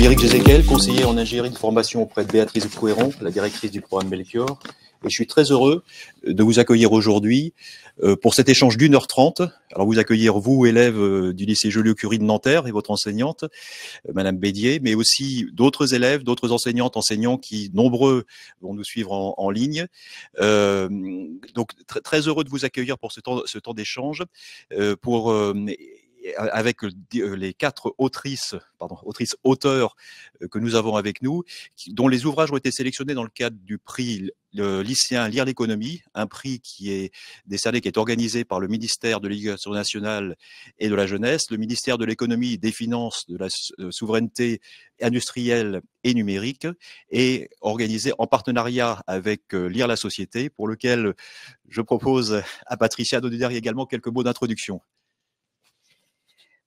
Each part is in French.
suis Éric Jézéquel, conseiller en ingénierie de formation auprès de Béatrice Couéron, la directrice du programme Melchior. Et je suis très heureux de vous accueillir aujourd'hui pour cet échange d'1h30. Alors vous accueillir, vous, élèves du lycée Joliot-Curie de Nanterre et votre enseignante, Madame Bédier, mais aussi d'autres élèves, d'autres enseignantes, enseignants qui, nombreux, vont nous suivre en ligne. Donc très heureux de vous accueillir pour ce temps d'échange, avec les 4 auteurs que nous avons avec nous, dont les ouvrages ont été sélectionnés dans le cadre du prix lycéen Lire l'économie, un prix qui est décerné, qui est organisé par le ministère de l'Éducation nationale et de la jeunesse, le ministère de l'économie, des finances, de la souveraineté industrielle et numérique, et organisé en partenariat avec Lire la société, pour lequel je propose à Patricia de nous dire également quelques mots d'introduction.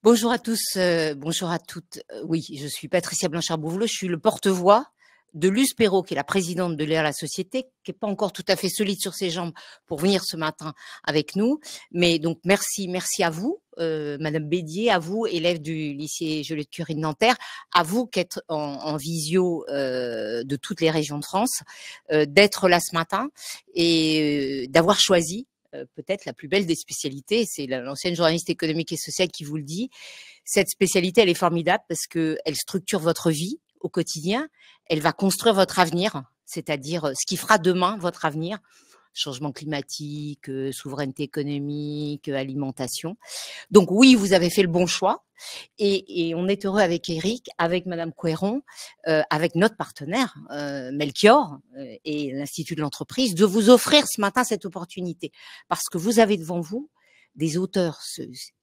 Bonjour à tous, bonjour à toutes. Oui, je suis Patricia Blanchard-Bouvelot, je suis le porte-voix de Luce Perrault, qui est la présidente de Lire la société, qui n'est pas encore tout à fait solide sur ses jambes pour venir ce matin avec nous. Mais donc merci à vous, Madame Bédier, à vous, élèves du lycée Joliot-Curie de Nanterre, à vous qui êtes en visio de toutes les régions de France, d'être là ce matin et d'avoir choisi peut-être la plus belle des spécialités, c'est l'ancienne journaliste économique et sociale qui vous le dit. Cette spécialité, elle est formidable parce qu'elle structure votre vie au quotidien, elle va construire votre avenir, c'est-à-dire ce qui fera demain votre avenir, changement climatique, souveraineté économique, alimentation. Donc oui, vous avez fait le bon choix et on est heureux avec Éric, avec Madame Couéron, avec notre partenaire Melchior et l'Institut de l'entreprise de vous offrir ce matin cette opportunité parce que vous avez devant vous des auteurs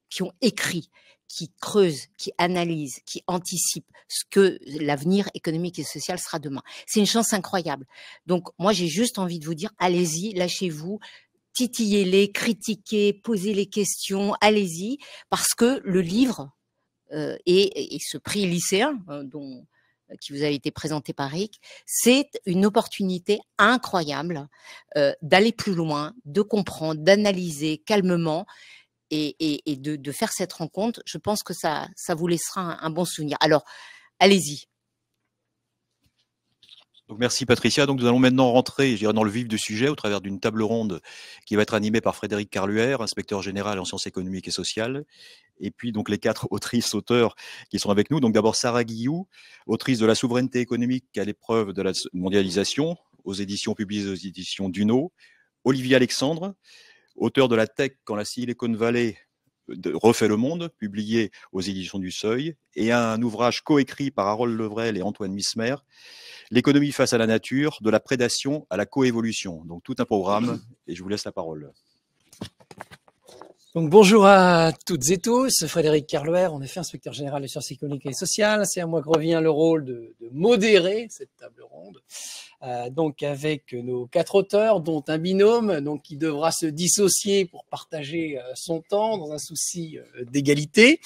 qui ont écrit, qui creusent, qui analysent, qui anticipent ce que l'avenir économique et social sera demain. C'est une chance incroyable. Donc, moi, j'ai juste envie de vous dire, allez-y, lâchez-vous, titillez-les, critiquez, posez les questions, allez-y, parce que le livre et ce prix lycéen qui vous a été présenté par Eric, c'est une opportunité incroyable d'aller plus loin, de comprendre, d'analyser calmement, et de faire cette rencontre. Je pense que ça vous laissera un bon souvenir. Alors, allez-y. Donc merci Patricia. Donc nous allons maintenant rentrer, je dirais, dans le vif du sujet au travers d'une table ronde qui va être animée par Frédéric Carluère, inspecteur général en sciences économiques et sociales, et puis donc les 4 auteurs qui sont avec nous. Donc d'abord Sarah Guillou, autrice de La souveraineté économique à l'épreuve de la mondialisation, aux éditions publiées aux éditions Duno. Olivier Alexandre, auteur de La tech quand la Silicon Valley refait le monde, publié aux éditions du Seuil, et un ouvrage coécrit par Harold Levrel et Antoine Mismer, L'économie face à la nature, de la prédation à la coévolution. Donc tout un programme, et je vous laisse la parole. Donc bonjour à toutes et tous, Frédéric Carluère, en effet inspecteur général des sciences économiques et sociales. C'est à moi que revient le rôle de modérer cette table ronde, donc avec nos 4 auteurs, dont un binôme donc qui devra se dissocier pour partager son temps dans un souci d'égalité.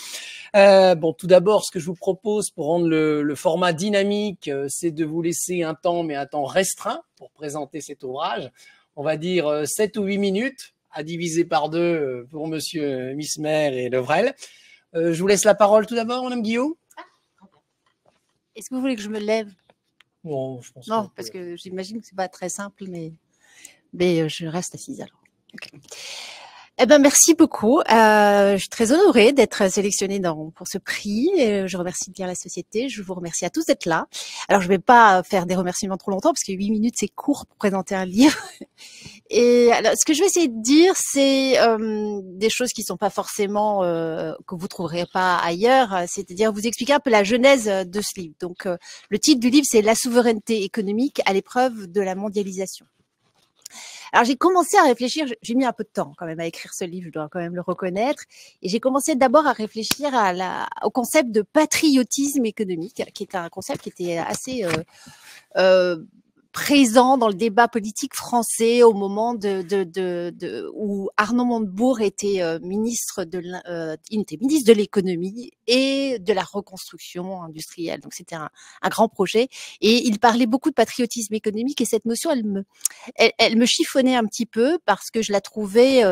Bon, tout d'abord, ce que je vous propose pour rendre le format dynamique, c'est de vous laisser un temps, mais un temps restreint pour présenter cet ouvrage. On va dire 7 ou 8 minutes. À diviser par 2 pour Monsieur Mismer et Levrel. Je vous laisse la parole tout d'abord, Madame Guillaume. Est-ce que vous voulez que je me lève? Non, je pense non, parce que j'imagine que c'est pas très simple, mais je reste assise alors. Okay. Eh ben, merci beaucoup. Je suis très honorée d'être sélectionnée pour ce prix. Je remercie Lire la société. Je vous remercie à tous d'être là. Alors, je vais pas faire des remerciements trop longtemps parce que 8 minutes, c'est court pour présenter un livre. Et alors, ce que je vais essayer de dire, c'est des choses qui sont pas forcément que vous trouverez pas ailleurs. C'est-à-dire vous expliquer un peu la genèse de ce livre. Donc, le titre du livre, c'est La souveraineté économique à l'épreuve de la mondialisation. Alors, j'ai commencé à réfléchir, j'ai mis un peu de temps quand même à écrire ce livre, je dois quand même le reconnaître, et j'ai commencé d'abord à réfléchir au concept de patriotisme économique, qui est un concept qui était assez présent dans le débat politique français au moment où Arnaud Montebourg était ministre de l'économie et de la reconstruction industrielle. Donc c'était un grand projet et il parlait beaucoup de patriotisme économique et cette notion elle me chiffonnait un petit peu parce que je la trouvais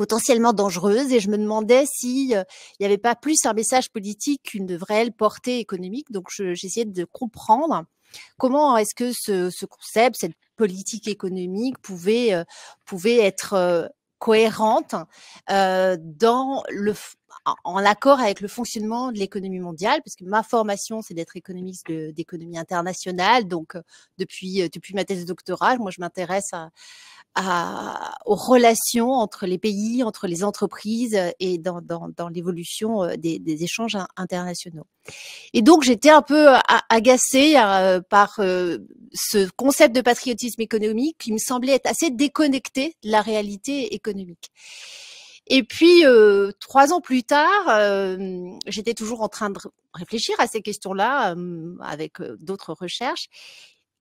potentiellement dangereuse, et je me demandais si il n'y avait pas plus un message politique qu'une réelle portée économique. Donc j'essayais de comprendre comment est-ce que ce concept, cette politique économique pouvait être cohérente en accord avec le fonctionnement de l'économie mondiale, parce que ma formation, c'est d'être économiste d'économie internationale. Donc, depuis ma thèse de doctorat, moi, je m'intéresse aux relations entre les pays, entre les entreprises et dans l'évolution des échanges internationaux. Et donc, j'étais un peu agacée par ce concept de patriotisme économique qui me semblait être assez déconnecté de la réalité économique. Et puis, 3 ans plus tard, j'étais toujours en train de réfléchir à ces questions-là avec d'autres recherches.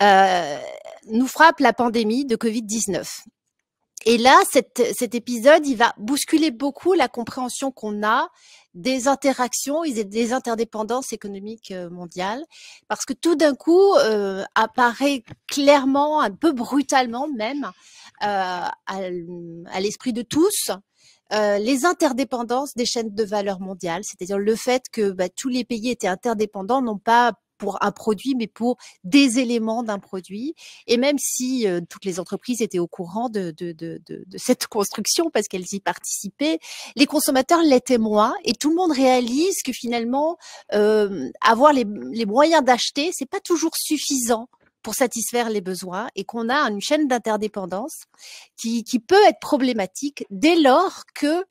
Nous frappe la pandémie de Covid-19. Et là, cet épisode, il va bousculer beaucoup la compréhension qu'on a des interactions et des interdépendances économiques mondiales, parce que tout d'un coup apparaît clairement, un peu brutalement même, à l'esprit de tous, les interdépendances des chaînes de valeur mondiales, c'est-à-dire le fait que tous les pays étaient interdépendants, non pas pour un produit, mais pour des éléments d'un produit. Et même si toutes les entreprises étaient au courant de cette construction parce qu'elles y participaient, les consommateurs l'étaient moins. Et tout le monde réalise que finalement, avoir les moyens d'acheter, c'est pas toujours suffisant pour satisfaire les besoins, et qu'on a une chaîne d'interdépendance qui peut être problématique dès lors que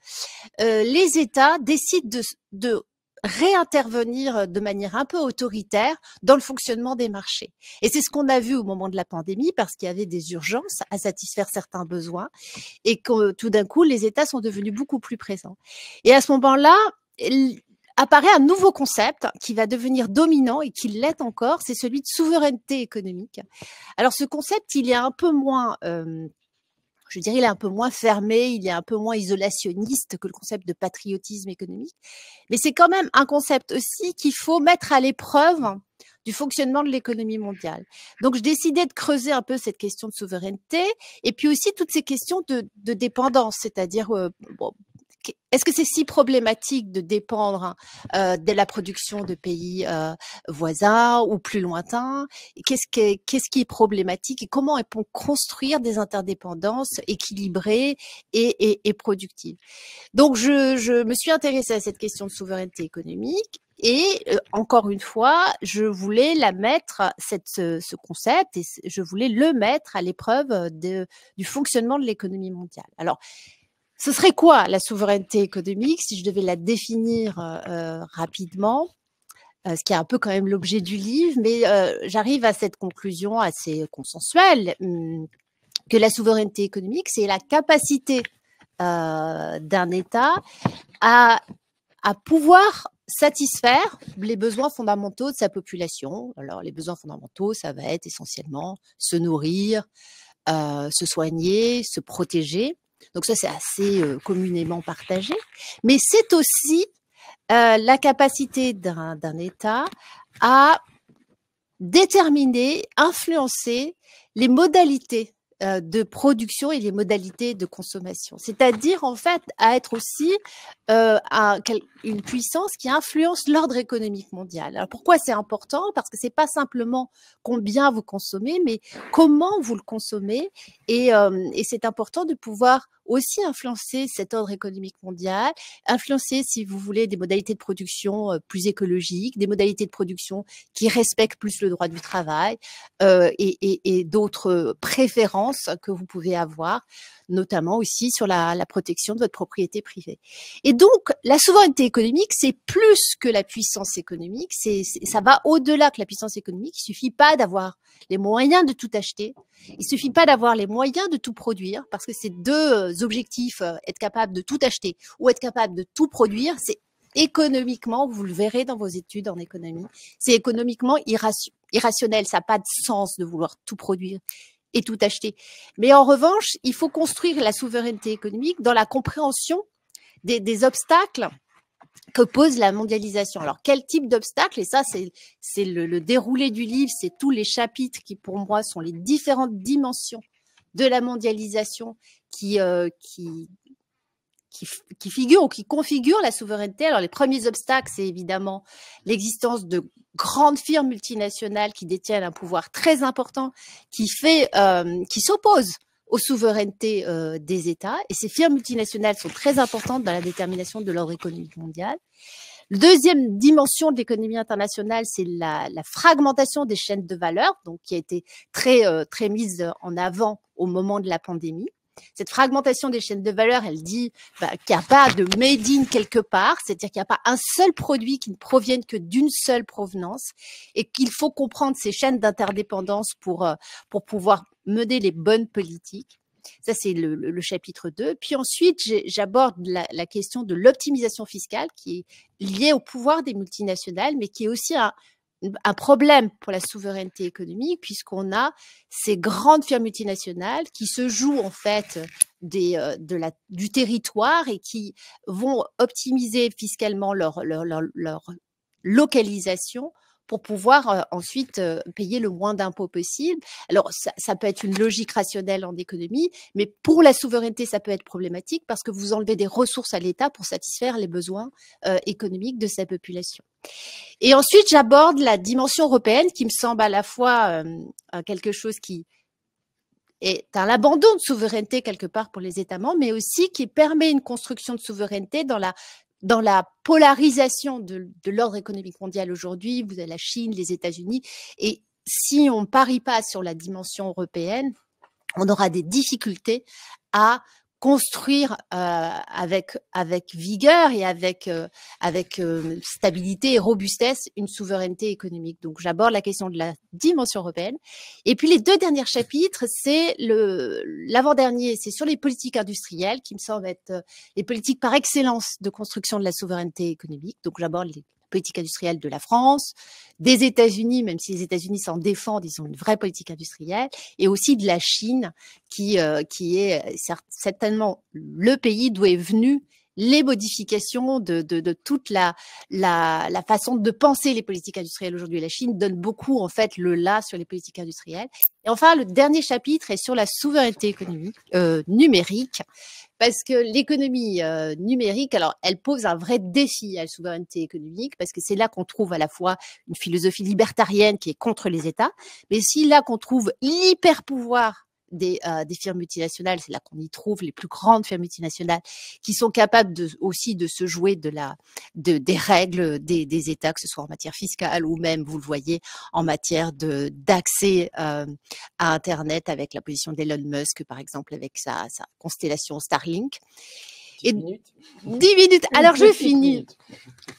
les États décident de réintervenir de manière un peu autoritaire dans le fonctionnement des marchés. Et c'est ce qu'on a vu au moment de la pandémie, parce qu'il y avait des urgences à satisfaire certains besoins et que tout d'un coup, les États sont devenus beaucoup plus présents. Et à ce moment-là, apparaît un nouveau concept qui va devenir dominant et qui l'est encore, c'est celui de souveraineté économique. Alors ce concept, il est un peu moins... je dirais, il est un peu moins fermé, il est un peu moins isolationniste que le concept de patriotisme économique. Mais c'est quand même un concept aussi qu'il faut mettre à l'épreuve du fonctionnement de l'économie mondiale. Donc, je décidais de creuser un peu cette question de souveraineté et puis aussi toutes ces questions de dépendance, c'est-à-dire, est-ce que c'est si problématique de dépendre de la production de pays voisins ou plus lointains? Qu'est-ce qui est problématique et comment on peut construire des interdépendances équilibrées et productives? Donc, je me suis intéressée à cette question de souveraineté économique. Et encore une fois, je voulais ce concept, et je voulais le mettre à l'épreuve du fonctionnement de l'économie mondiale. Alors, ce serait quoi la souveraineté économique si je devais la définir rapidement, ce qui est un peu quand même l'objet du livre, mais j'arrive à cette conclusion assez consensuelle que la souveraineté économique, c'est la capacité d'un État à pouvoir satisfaire les besoins fondamentaux de sa population. Alors, les besoins fondamentaux, ça va être essentiellement se nourrir, se soigner, se protéger. Donc ça, c'est assez communément partagé. Mais c'est aussi la capacité d'un État à déterminer, influencer les modalités de production et les modalités de consommation. C'est-à-dire, en fait, à être aussi une puissance qui influence l'ordre économique mondial. Alors, pourquoi c'est important? Parce que c'est pas simplement combien vous consommez, mais comment vous le consommez. Et c'est important de pouvoir aussi influencer cet ordre économique mondial, influencer, si vous voulez, des modalités de production plus écologiques, des modalités de production qui respectent plus le droit du travail et d'autres préférences que vous pouvez avoir, notamment aussi sur la protection de votre propriété privée. Et donc, la souveraineté économique, c'est plus que la puissance économique, ça va au-delà que la puissance économique. Il suffit pas d'avoir les moyens de tout acheter, il suffit pas d'avoir les moyens de tout produire, parce que ces deux objectifs, être capable de tout acheter ou être capable de tout produire, c'est économiquement, vous le verrez dans vos études en économie, c'est économiquement irrationnel, ça n'a pas de sens de vouloir tout produire et tout acheter. Mais en revanche, il faut construire la souveraineté économique dans la compréhension des obstacles que pose la mondialisation. Alors, quel type d'obstacles? Et ça, c'est le déroulé du livre, c'est tous les chapitres qui, pour moi, sont les différentes dimensions de la mondialisation qui qui figurent ou qui configurent la souveraineté. Alors, les premiers obstacles, c'est évidemment l'existence de grandes firmes multinationales qui détiennent un pouvoir très important, qui s'opposent aux souverainetés des États. Et ces firmes multinationales sont très importantes dans la détermination de l'ordre économique mondial. La deuxième dimension de l'économie internationale, c'est la fragmentation des chaînes de valeur, donc qui a été très mise en avant au moment de la pandémie. Cette fragmentation des chaînes de valeur, elle dit qu'il n'y a pas de made in quelque part, c'est-à-dire qu'il n'y a pas un seul produit qui ne provienne que d'une seule provenance et qu'il faut comprendre ces chaînes d'interdépendance pour pouvoir mener les bonnes politiques. Ça, c'est le chapitre 2. Puis ensuite, j'aborde la question de l'optimisation fiscale qui est liée au pouvoir des multinationales, mais qui est aussi un problème pour la souveraineté économique, puisqu'on a ces grandes firmes multinationales qui se jouent en fait du territoire et qui vont optimiser fiscalement leur localisation pour pouvoir ensuite payer le moins d'impôts possible. Alors, ça peut être une logique rationnelle en économie, mais pour la souveraineté, ça peut être problématique parce que vous enlevez des ressources à l'État pour satisfaire les besoins économiques de sa population. Et ensuite, j'aborde la dimension européenne qui me semble à la fois quelque chose qui est un abandon de souveraineté quelque part pour les États membres, mais aussi qui permet une construction de souveraineté dans la polarisation de l'ordre économique mondial aujourd'hui. Vous avez la Chine, les États-Unis, et si on ne parie pas sur la dimension européenne, on aura des difficultés à construire avec vigueur et avec stabilité et robustesse une souveraineté économique. Donc, j'aborde la question de la dimension européenne. Et puis, les deux derniers chapitres, c'est l'avant-dernier, c'est sur les politiques industrielles, qui me semblent être les politiques par excellence de construction de la souveraineté économique. Donc, j'aborde les politique industrielle de la France, des États-Unis, même si les États-Unis s'en défendent, ils ont une vraie politique industrielle, et aussi de la Chine, qui est certainement le pays d'où est venue les modifications de toute la façon de penser les politiques industrielles aujourd'hui. La Chine donne beaucoup, en fait, le là sur les politiques industrielles. Et enfin, le dernier chapitre est sur la souveraineté économique numérique, parce que l'économie numérique, alors, elle pose un vrai défi à la souveraineté économique, parce que c'est là qu'on trouve à la fois une philosophie libertarienne qui est contre les États, mais aussi là qu'on trouve l'hyper-pouvoir des firmes multinationales. C'est là qu'on y trouve les plus grandes firmes multinationales qui sont capables aussi de se jouer des règles des États, que ce soit en matière fiscale ou même, vous le voyez, en matière d'accès à Internet, avec la position d'Elon Musk, par exemple, avec sa constellation Starlink. 10 minutes. 10 minutes. Alors, je finis.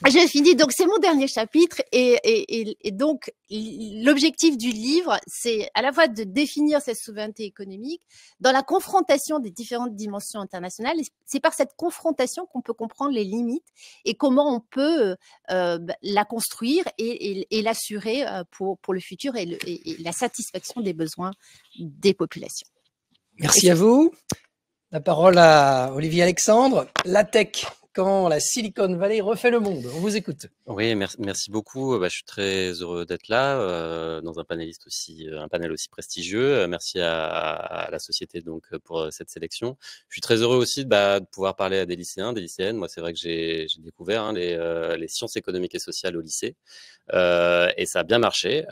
Je finis. Donc, c'est mon dernier chapitre. Et donc, l'objectif du livre, c'est à la fois de définir cette souveraineté économique dans la confrontation des différentes dimensions internationales. C'est par cette confrontation qu'on peut comprendre les limites et comment on peut la construire et l'assurer pour le futur et la satisfaction des besoins des populations. Merci à vous. La parole à Olivier Alexandre. La tech, quand la Silicon Valley refait le monde. On vous écoute. Oui, merci beaucoup. Je suis très heureux d'être là dans un panel aussi prestigieux. Merci à la société donc pour cette sélection. Je suis très heureux aussi de pouvoir parler à des lycéens, des lycéennes. Moi, c'est vrai que j'ai découvert les sciences économiques et sociales au lycée. Et ça a bien marché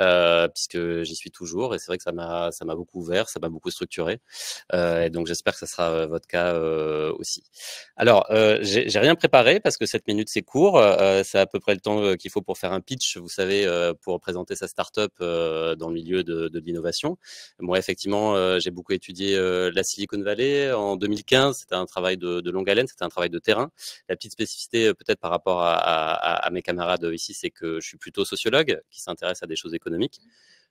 puisque j'y suis toujours, et c'est vrai que ça m'a beaucoup ouvert, ça m'a beaucoup structuré, et donc j'espère que ça sera votre cas aussi. Alors j'ai rien préparé parce que 7 minutes c'est court, c'est à peu près le temps qu'il faut pour faire un pitch, vous savez, pour présenter sa start-up dans le milieu de l'innovation. Moi effectivement j'ai beaucoup étudié la Silicon Valley en 2015, c'était un travail de longue haleine, c'était un travail de terrain. La petite spécificité peut-être par rapport à mes camarades ici, c'est que je suis plutôt sociologue qui s'intéresse à des choses économiques.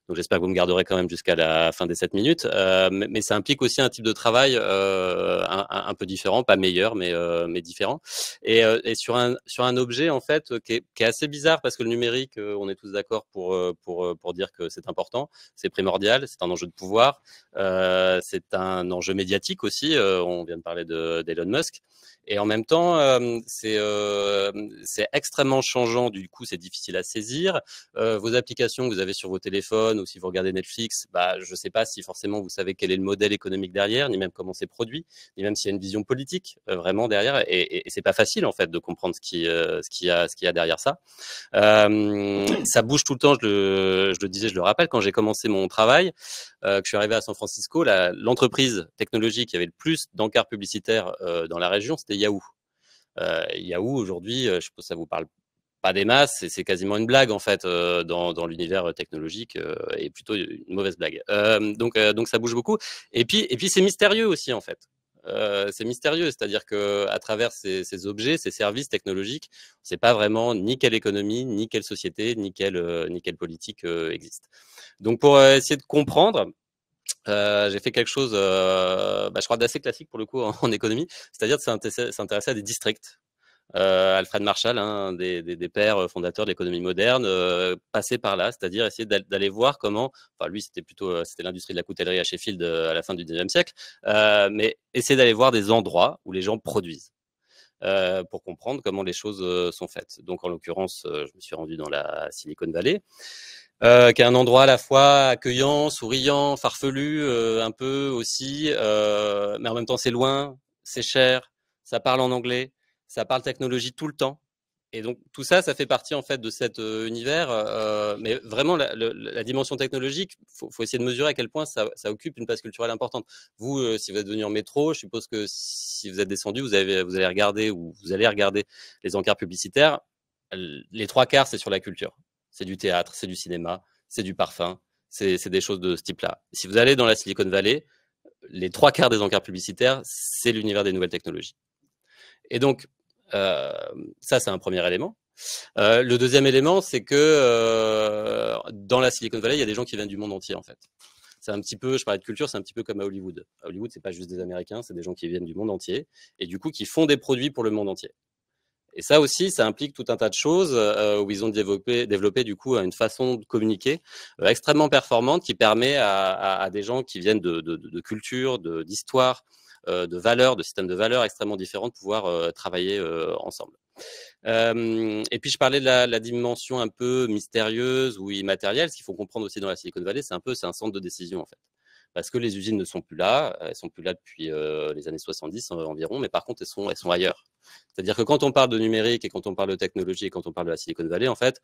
Donc j'espère que vous me garderez quand même jusqu'à la fin des 7 minutes. Mais ça implique aussi un type de travail un peu différent, pas meilleur, mais différent. Et sur un objet en fait qui est assez bizarre, parce que le numérique, on est tous d'accord pour dire que c'est important, c'est primordial, c'est un enjeu de pouvoir, c'est un enjeu médiatique aussi. On vient de parler d'Elon Musk. Et en même temps, c'est extrêmement changeant. Du coup, c'est difficile à saisir. Vos applications que vous avez sur vos téléphones téléphone ou si vous regardez Netflix, je ne sais pas si forcément vous savez quel est le modèle économique derrière, ni même comment c'est produit, ni même s'il y a une vision politique vraiment derrière. Et c'est pas facile en fait de comprendre ce qu'il y a derrière ça. Ça bouge tout le temps. Je le disais, je le rappelle, quand j'ai commencé mon travail, que je suis arrivé à San Francisco, l'entreprise technologique qui avait le plus d'encarts publicitaires dans la région, c'était Yahoo. Yahoo aujourd'hui, je suppose que ça vous parle pas des masses, c'est quasiment une blague en fait dans l'univers technologique et plutôt une mauvaise blague. Donc ça bouge beaucoup. Et puis c'est mystérieux aussi en fait. C'est mystérieux, c'est-à-dire que à travers ces objets, ces services technologiques, on ne sait pas vraiment ni quelle économie, ni quelle société, ni quelle politique existe. Donc pour essayer de comprendre, j'ai fait quelque chose, je crois d'assez classique pour le coup en économie, c'est-à-dire de s'intéresser à des districts. Alfred Marshall, un des pères fondateurs de l'économie moderne, passait par là, c'est-à-dire essayer d'aller voir comment, enfin lui c'était plutôt c'était l'industrie de la coutellerie à Sheffield à la fin du 19e siècle, mais essayer d'aller voir des endroits où les gens produisent pour comprendre comment les choses sont faites. Donc en l'occurrence, je me suis rendu dans la Silicon Valley, qui est un endroit à la fois accueillant, souriant, farfelu, un peu aussi, mais en même temps c'est loin, c'est cher, ça parle en anglais. Ça parle technologie tout le temps. Et donc, tout ça, ça fait partie, en fait, de cet univers. Mais vraiment, la dimension technologique, faut essayer de mesurer à quel point ça occupe une place culturelle importante. Vous, si vous êtes venu en métro, je suppose que si vous êtes descendu, vous allez regarder les encarts publicitaires. Les 3/4, c'est sur la culture. C'est du théâtre, c'est du cinéma, c'est du parfum, c'est des choses de ce type-là. Si vous allez dans la Silicon Valley, les 3/4 des encarts publicitaires, c'est l'univers des nouvelles technologies. Et donc, ça, c'est un premier élément. Le deuxième élément, c'est que dans la Silicon Valley, il y a des gens qui viennent du monde entier, en fait. C'est un petit peu, je parlais de culture, c'est un petit peu comme à Hollywood. À Hollywood, c'est pas juste des Américains, c'est des gens qui viennent du monde entier et du coup, qui font des produits pour le monde entier. Et ça aussi, ça implique tout un tas de choses où ils ont développé du coup une façon de communiquer extrêmement performante qui permet à des gens qui viennent de culture, d'histoire, de valeurs, de systèmes de valeurs extrêmement différents de pouvoir travailler ensemble. Et puis je parlais de la dimension un peu mystérieuse ou immatérielle. Ce qu'il faut comprendre aussi dans la Silicon Valley, c'est un centre de décision en fait. Parce que les usines ne sont plus là, elles sont plus là depuis les années 70 environ, mais par contre elles sont ailleurs. C'est-à-dire que quand on parle de numérique et quand on parle de technologie et quand on parle de la Silicon Valley, en fait,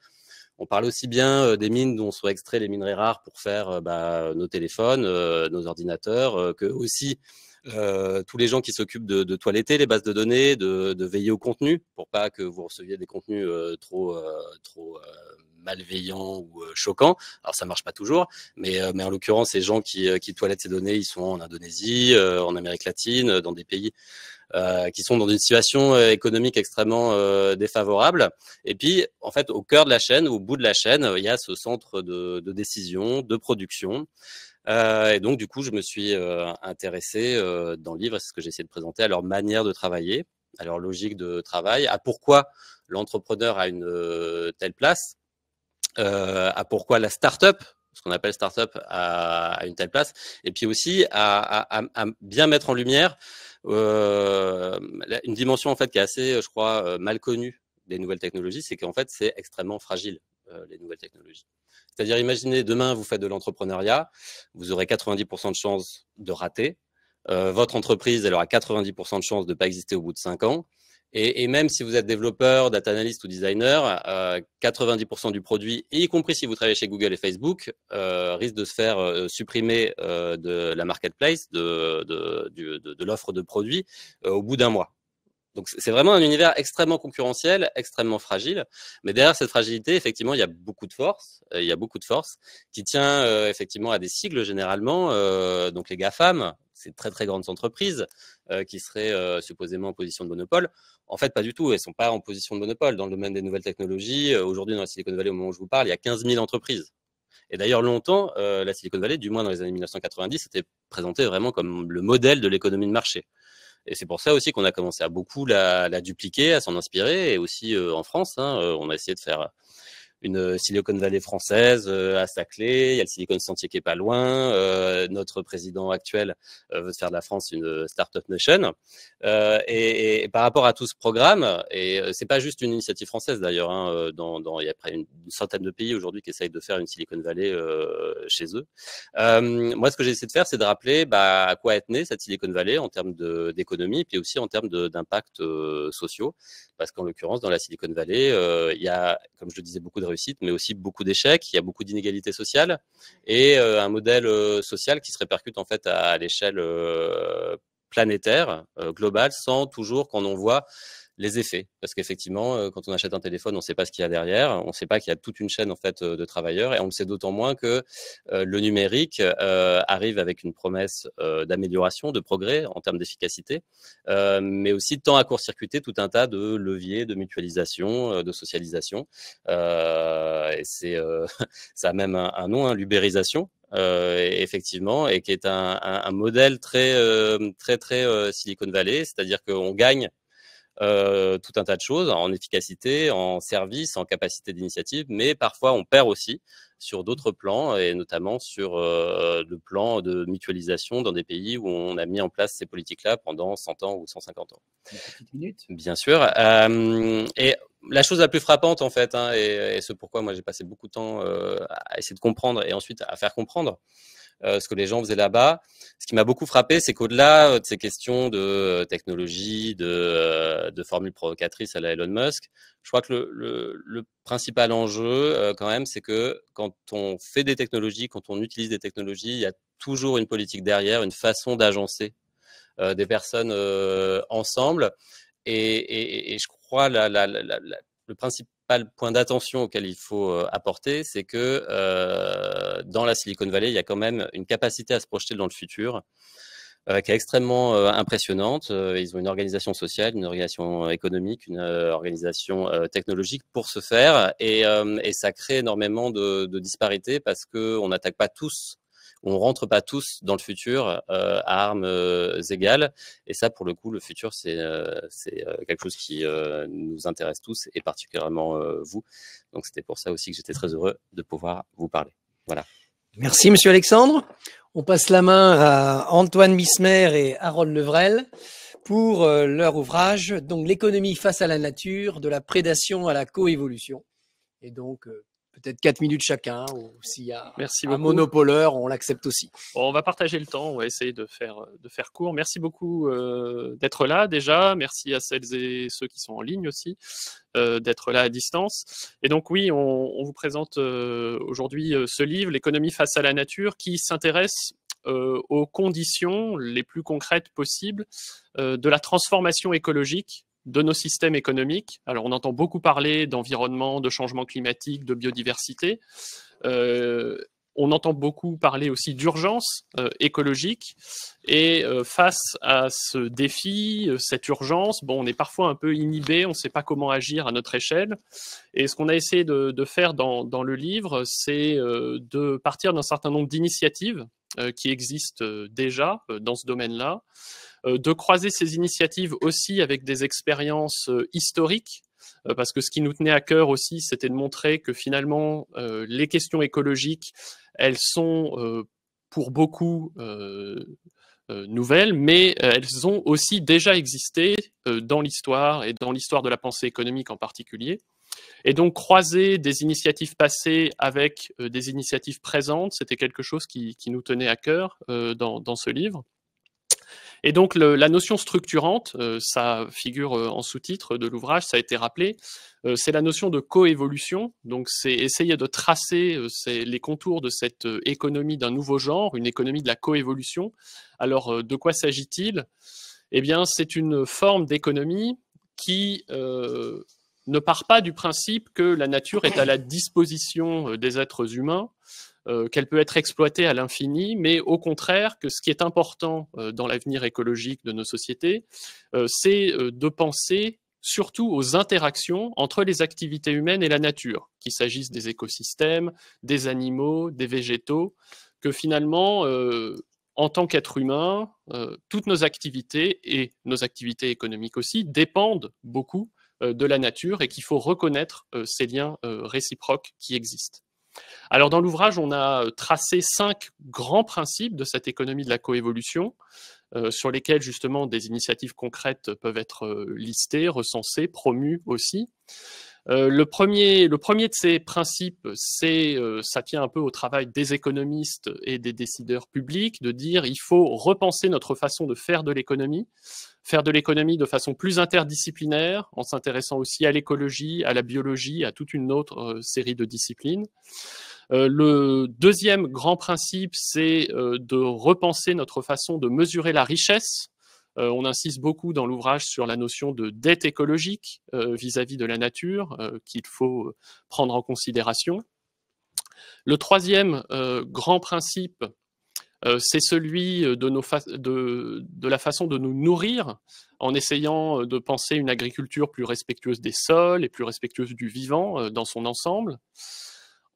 on parle aussi bien des mines dont sont extraits les minerais rares pour faire nos téléphones, nos ordinateurs, que aussi tous les gens qui s'occupent de toiletter les bases de données, de veiller au contenu pour pas que vous receviez des contenus trop malveillants ou choquants. Alors ça marche pas toujours, mais en l'occurrence, ces gens qui toilettent ces données, ils sont en Indonésie, en Amérique latine, dans des pays qui sont dans une situation économique extrêmement défavorable. Et puis, en fait, au cœur de la chaîne, au bout de la chaîne, il y a ce centre de décision, de production. Et donc, du coup, je me suis intéressé dans le livre, c'est ce que j'ai essayé de présenter, à leur manière de travailler, à leur logique de travail, à pourquoi l'entrepreneur a une telle place, à pourquoi la start-up, ce qu'on appelle start-up, a une telle place, et puis aussi à bien mettre en lumière une dimension en fait qui est assez, je crois, mal connue des nouvelles technologies, c'est qu'en fait c'est extrêmement fragile les nouvelles technologies. C'est-à-dire, imaginez demain vous faites de l'entrepreneuriat, vous aurez 90% de chances de rater, votre entreprise elle aura 90% de chances de pas exister au bout de 5 ans. Et même si vous êtes développeur, data analyst ou designer, 90% du produit, y compris si vous travaillez chez Google et Facebook, risque de se faire supprimer de la marketplace, de l'offre de produits au bout d'un mois. Donc c'est vraiment un univers extrêmement concurrentiel, extrêmement fragile. Mais derrière cette fragilité, effectivement, il y a beaucoup de force. Il y a beaucoup de force qui tient effectivement à des sigles généralement. Donc les GAFAM, ces très très grandes entreprises qui seraient supposément en position de monopole. En fait, pas du tout. Elles sont pas en position de monopole. Dans le domaine des nouvelles technologies, aujourd'hui dans la Silicon Valley, au moment où je vous parle, il y a 15 000 entreprises. Et d'ailleurs, longtemps, la Silicon Valley, du moins dans les années 1990, c'était présenté vraiment comme le modèle de l'économie de marché. Et c'est pour ça aussi qu'on a commencé à beaucoup la dupliquer, à s'en inspirer, et aussi en France, on a essayé de faire une Silicon Valley française à sa clé, il y a le Silicon Sentier qui est pas loin, notre président actuel veut faire de la France une startup nation. Et par rapport à tout ce programme, et c'est pas juste une initiative française d'ailleurs, hein, il y a près une centaine de pays aujourd'hui qui essayent de faire une Silicon Valley chez eux. Moi, ce que j'ai essayé de faire, c'est de rappeler à quoi est née cette Silicon Valley en termes d'économie, puis aussi en termes d'impact sociaux, parce qu'en l'occurrence, dans la Silicon Valley, il y a, comme je le disais, beaucoup de réussites, mais aussi beaucoup d'échecs, il y a beaucoup d'inégalités sociales, et un modèle social qui se répercute en fait à l'échelle planétaire, globale, sans toujours qu'on en voit les effets. Parce qu'effectivement, quand on achète un téléphone, on ne sait pas ce qu'il y a derrière, on ne sait pas qu'il y a toute une chaîne en fait de travailleurs, et on le sait d'autant moins que le numérique arrive avec une promesse d'amélioration, de progrès en termes d'efficacité, mais aussi tend à court-circuiter tout un tas de leviers de mutualisation, de socialisation. Et c'est ça a même un nom, hein, l'ubérisation. Effectivement, et qui est un modèle très Silicon Valley, c'est-à-dire qu'on gagne tout un tas de choses en efficacité, en service, en capacité d'initiative, mais parfois on perd aussi sur d'autres plans, et notamment sur le plan de mutualisation dans des pays où on a mis en place ces politiques-là pendant 100 ans ou 150 ans. Une petite minute. Bien sûr. Et la chose la plus frappante, en fait, hein, et ce pourquoi moi j'ai passé beaucoup de temps à essayer de comprendre et ensuite à faire comprendre ce que les gens faisaient là-bas. Ce qui m'a beaucoup frappé, c'est qu'au-delà de ces questions de technologie, de formules provocatrices à la Elon Musk, je crois que le principal enjeu, quand même, c'est que quand on fait des technologies, quand on utilise des technologies, il y a toujours une politique derrière, une façon d'agencer des personnes ensemble. Et je crois le principal point d'attention auquel il faut apporter, c'est que dans la Silicon Valley, il y a quand même une capacité à se projeter dans le futur qui est extrêmement impressionnante. Ils ont une organisation sociale, une organisation économique, une organisation technologique pour ce faire, et ça crée énormément de disparités parce qu'on n'attaque pas tous, on rentre pas tous dans le futur à armes égales. Et ça, pour le coup, le futur, c'est quelque chose qui nous intéresse tous, et particulièrement vous. Donc, c'était pour ça aussi que j'étais très heureux de pouvoir vous parler. Voilà. Merci, Monsieur Alexandre. On passe la main à Antoine Mismer et Harold Levrel pour leur ouvrage, donc l'économie face à la nature, de la prédation à la coévolution. Et donc, peut-être 4 minutes chacun, ou s'il y a un monopoleur, on l'accepte aussi. Bon, on va partager le temps, on va essayer de faire court. Merci beaucoup d'être là déjà. Merci à celles et ceux qui sont en ligne aussi, d'être là à distance. Et donc oui, on vous présente aujourd'hui ce livre, L'économie face à la nature, qui s'intéresse aux conditions les plus concrètes possibles de la transformation écologique de nos systèmes économiques. Alors, on entend beaucoup parler d'environnement, de changement climatique, de biodiversité. On entend beaucoup parler aussi d'urgence écologique. Et face à ce défi, cette urgence, bon, on est parfois un peu inhibé, on ne sait pas comment agir à notre échelle. Et ce qu'on a essayé de faire dans le livre, c'est de partir d'un certain nombre d'initiatives qui existent déjà dans ce domaine-là, de croiser ces initiatives aussi avec des expériences historiques, parce que ce qui nous tenait à cœur aussi, c'était de montrer que finalement, les questions écologiques, elles sont pour beaucoup nouvelles, mais elles ont aussi déjà existé dans l'histoire, et dans l'histoire de la pensée économique en particulier. Et donc, croiser des initiatives passées avec des initiatives présentes, c'était quelque chose qui nous tenait à cœur dans ce livre. Et donc, la notion structurante, ça figure en sous-titre de l'ouvrage, ça a été rappelé, c'est la notion de coévolution. Donc, c'est essayer de tracer les contours de cette économie d'un nouveau genre, une économie de la coévolution. Alors, de quoi s'agit-il? Eh bien, c'est une forme d'économie qui ne part pas du principe que la nature est à la disposition des êtres humains, qu'elle peut être exploitée à l'infini, mais au contraire que ce qui est important dans l'avenir écologique de nos sociétés, c'est de penser surtout aux interactions entre les activités humaines et la nature, qu'il s'agisse des écosystèmes, des animaux, des végétaux, que finalement, en tant qu'être humain, toutes nos activités, et nos activités économiques aussi, dépendent beaucoup de la nature et qu'il faut reconnaître ces liens réciproques qui existent. Alors dans l'ouvrage, on a tracé 5 grands principes de cette économie de la coévolution, sur lesquels justement des initiatives concrètes peuvent être listées, recensées, promues aussi. Le premier de ces principes, ça tient un peu au travail des économistes et des décideurs publics, de dire il faut repenser notre façon de faire de l'économie de façon plus interdisciplinaire, en s'intéressant aussi à l'écologie, à la biologie, à toute une autre série de disciplines. Le deuxième grand principe, c'est de repenser notre façon de mesurer la richesse. On insiste beaucoup dans l'ouvrage sur la notion de dette écologique vis-à-vis de la nature qu'il faut prendre en considération. Le troisième grand principe, c'est celui de la façon de nous nourrir, en essayant de penser une agriculture plus respectueuse des sols et plus respectueuse du vivant dans son ensemble.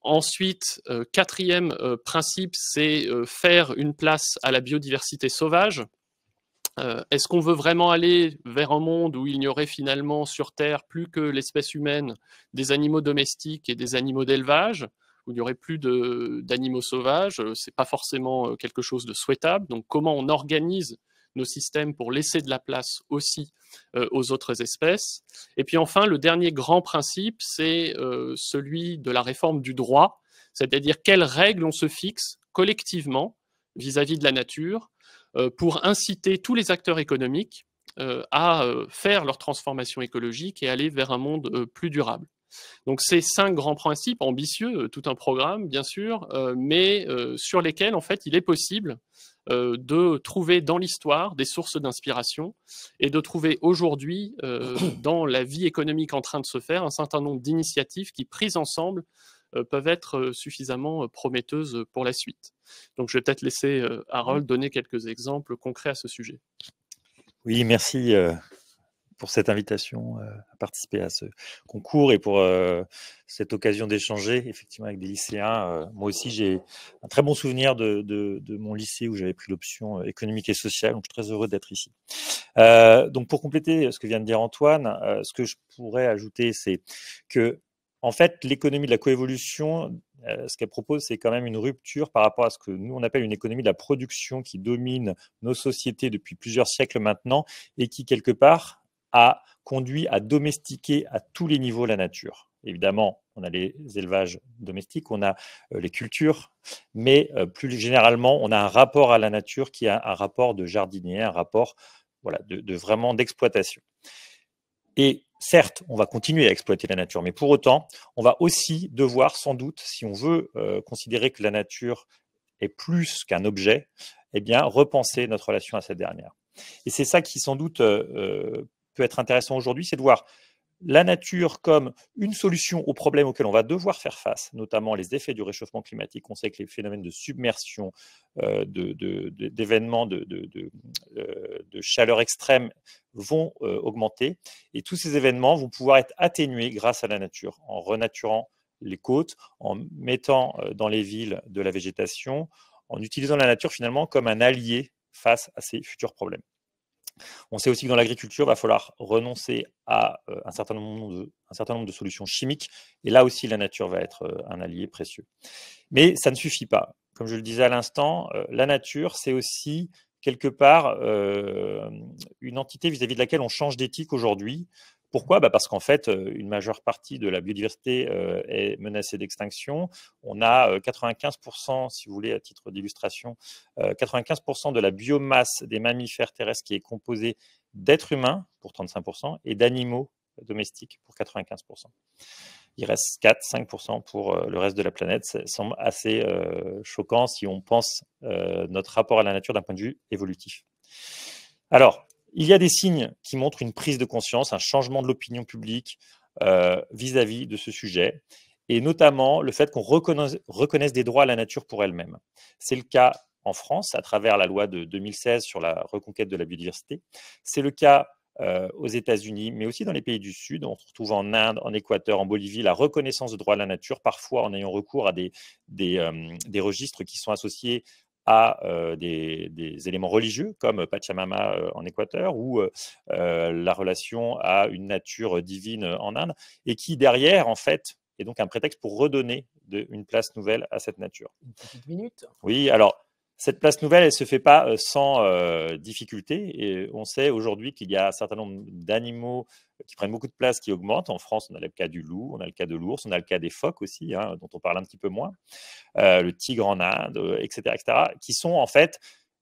Ensuite, quatrième principe, c'est faire une place à la biodiversité sauvage. Est-ce qu'on veut vraiment aller vers un monde où il n'y aurait finalement sur Terre plus que l'espèce humaine, des animaux domestiques et des animaux d'élevage, où il n'y aurait plus d'animaux sauvages? C'est pas forcément quelque chose de souhaitable. Donc comment on organise nos systèmes pour laisser de la place aussi aux autres espèces? Et puis enfin, le dernier grand principe, c'est celui de la réforme du droit, c'est-à-dire quelles règles on se fixe collectivement vis-à-vis de la nature pour inciter tous les acteurs économiques à faire leur transformation écologique et aller vers un monde plus durable. Donc ces 5 grands principes ambitieux, tout un programme bien sûr, mais sur lesquels en fait il est possible de trouver dans l'histoire des sources d'inspiration et de trouver aujourd'hui dans la vie économique en train de se faire un certain nombre d'initiatives qui, prises ensemble, peuvent être suffisamment prometteuses pour la suite. Donc je vais peut-être laisser Harold donner quelques exemples concrets à ce sujet. Oui, merci pour cette invitation à participer à ce concours et pour cette occasion d'échanger effectivement avec des lycéens. Moi aussi, j'ai un très bon souvenir de mon lycée où j'avais pris l'option économique et sociale, donc je suis très heureux d'être ici. Donc pour compléter ce que vient de dire Antoine, ce que je pourrais ajouter, c'est que en fait, l'économie de la coévolution, ce qu'elle propose, c'est quand même une rupture par rapport à ce que nous, on appelle une économie de la production qui domine nos sociétés depuis plusieurs siècles maintenant et qui, quelque part, a conduit à domestiquer à tous les niveaux la nature. Évidemment, on a les élevages domestiques, on a les cultures, mais plus généralement, on a un rapport à la nature qui est un rapport de jardinier, un rapport voilà, vraiment d'exploitation. Et certes, on va continuer à exploiter la nature, mais pour autant, on va aussi devoir sans doute, si on veut considérer que la nature est plus qu'un objet, eh bien, repenser notre relation à cette dernière. Et c'est ça qui sans doute peut être intéressant aujourd'hui, c'est de voir la nature comme une solution aux problèmes auxquels on va devoir faire face, notamment les effets du réchauffement climatique. On sait que les phénomènes de submersion, d'événements de chaleur extrême vont augmenter. Et tous ces événements vont pouvoir être atténués grâce à la nature, en renaturant les côtes, en mettant dans les villes de la végétation, en utilisant la nature finalement comme un allié face à ces futurs problèmes. On sait aussi que dans l'agriculture, il va falloir renoncer à un certain nombre de solutions chimiques. Et là aussi, la nature va être un allié précieux. Mais ça ne suffit pas. Comme je le disais à l'instant, la nature, c'est aussi quelque part une entité vis-à-vis de laquelle on change d'éthique aujourd'hui. Pourquoi ? Parce qu'en fait, une majeure partie de la biodiversité est menacée d'extinction. On a 95%, si vous voulez, à titre d'illustration, 95% de la biomasse des mammifères terrestres qui est composée d'êtres humains, pour 35%, et d'animaux domestiques, pour 95%. Il reste 4-5% pour le reste de la planète. Ça semble assez choquant si on pense notre rapport à la nature d'un point de vue évolutif. Alors, il y a des signes qui montrent une prise de conscience, un changement de l'opinion publique vis-à-vis de ce sujet, et notamment le fait qu'on reconnaisse des droits à la nature pour elle-même. C'est le cas en France, à travers la loi de 2016 sur la reconquête de la biodiversité. C'est le cas aux États-Unis, mais aussi dans les pays du Sud. On retrouve en Inde, en Équateur, en Bolivie, la reconnaissance de droits à la nature, parfois en ayant recours à des registres qui sont associés à des éléments religieux comme Pachamama en Équateur ou la relation à une nature divine en Inde, et qui derrière, en fait, est donc un prétexte pour redonner une place nouvelle à cette nature. Une petite minute. Oui, alors cette place nouvelle, elle ne se fait pas sans difficulté. Et on sait aujourd'hui qu'il y a un certain nombre d'animaux qui prennent beaucoup de place, qui augmentent. En France, on a le cas du loup, on a le cas de l'ours, on a le cas des phoques aussi, hein, dont on parle un petit peu moins, le tigre en Inde, etc., qui sont en fait